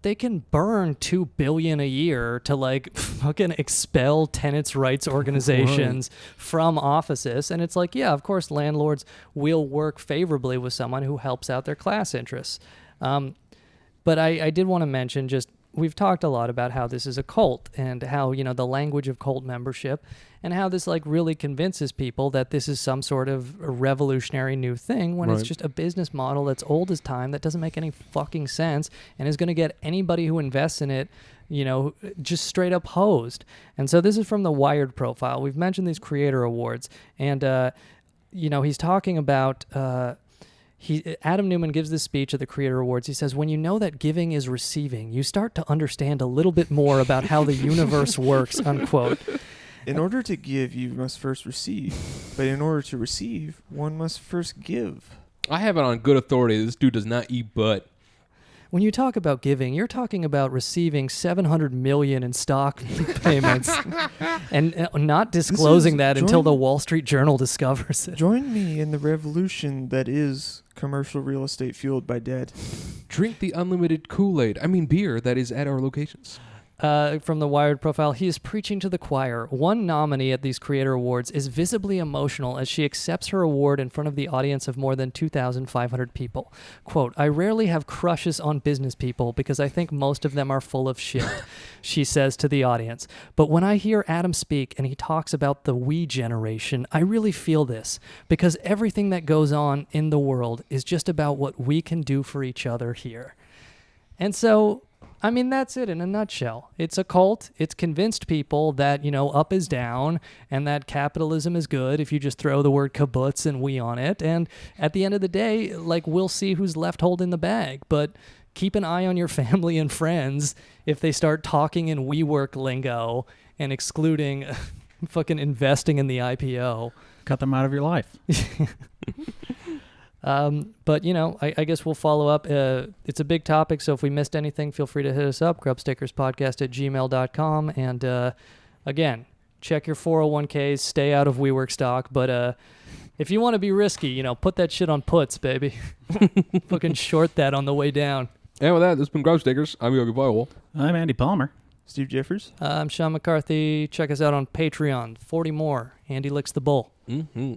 they can burn $2 billion a year to fucking expel tenants' rights organizations from offices, and it's yeah, of course landlords will work favorably with someone who helps out their class interests. But I did want to mention we've talked a lot about how this is a cult and how, the language of cult membership and how this really convinces people that this is some sort of revolutionary new thing when it's just a business model that's old as time, that doesn't make any fucking sense and is going to get anybody who invests in it, just straight up hosed. And so this is from the Wired profile. We've mentioned these creator awards, and, he's talking about... Adam Neumann gives this speech at the Creator Awards. He says, when you know that giving is receiving, you start to understand a little bit more about how the universe works, unquote. In order to give, you must first receive. But in order to receive, one must first give. I have it on good authority. This dude does not eat butt. when you talk about giving, you're talking about receiving $700 million in stock payments and not disclosing that until the Wall Street Journal discovers it. Join me in the revolution that is commercial real estate fueled by debt. Drink the unlimited Kool-Aid. I mean beer that is at our locations. From the Wired profile, he is preaching to the choir. One nominee at these Creator Awards is visibly emotional as she accepts her award in front of the audience of more than 2,500 people. Quote, I rarely have crushes on business people because I think most of them are full of shit, she says to the audience. But when I hear Adam speak and he talks about the we generation, I really feel this because everything that goes on in the world is just about what we can do for each other here. And so, I mean, that's it in a nutshell. It's a cult. It's convinced people that, up is down and that capitalism is good if you just throw the word kibbutz and we on it. And at the end of the day, we'll see who's left holding the bag. But keep an eye on your family and friends if they start talking in WeWork lingo and excluding fucking investing in the IPO. Cut them out of your life. But, I guess we'll follow up. It's a big topic, so if we missed anything, feel free to hit us up, grubstickerspodcast@gmail.com. And, again, check your 401ks, stay out of WeWork stock. But if you want to be risky, put that shit on puts, baby. Fucking short that on the way down. And with that, this has been Grubstickers. I'm Yogi Boywolf. I'm Andy Palmer. Steve Jeffers. I'm Sean McCarthy. Check us out on Patreon. 40 more. Andy licks the bowl. Mm-hmm.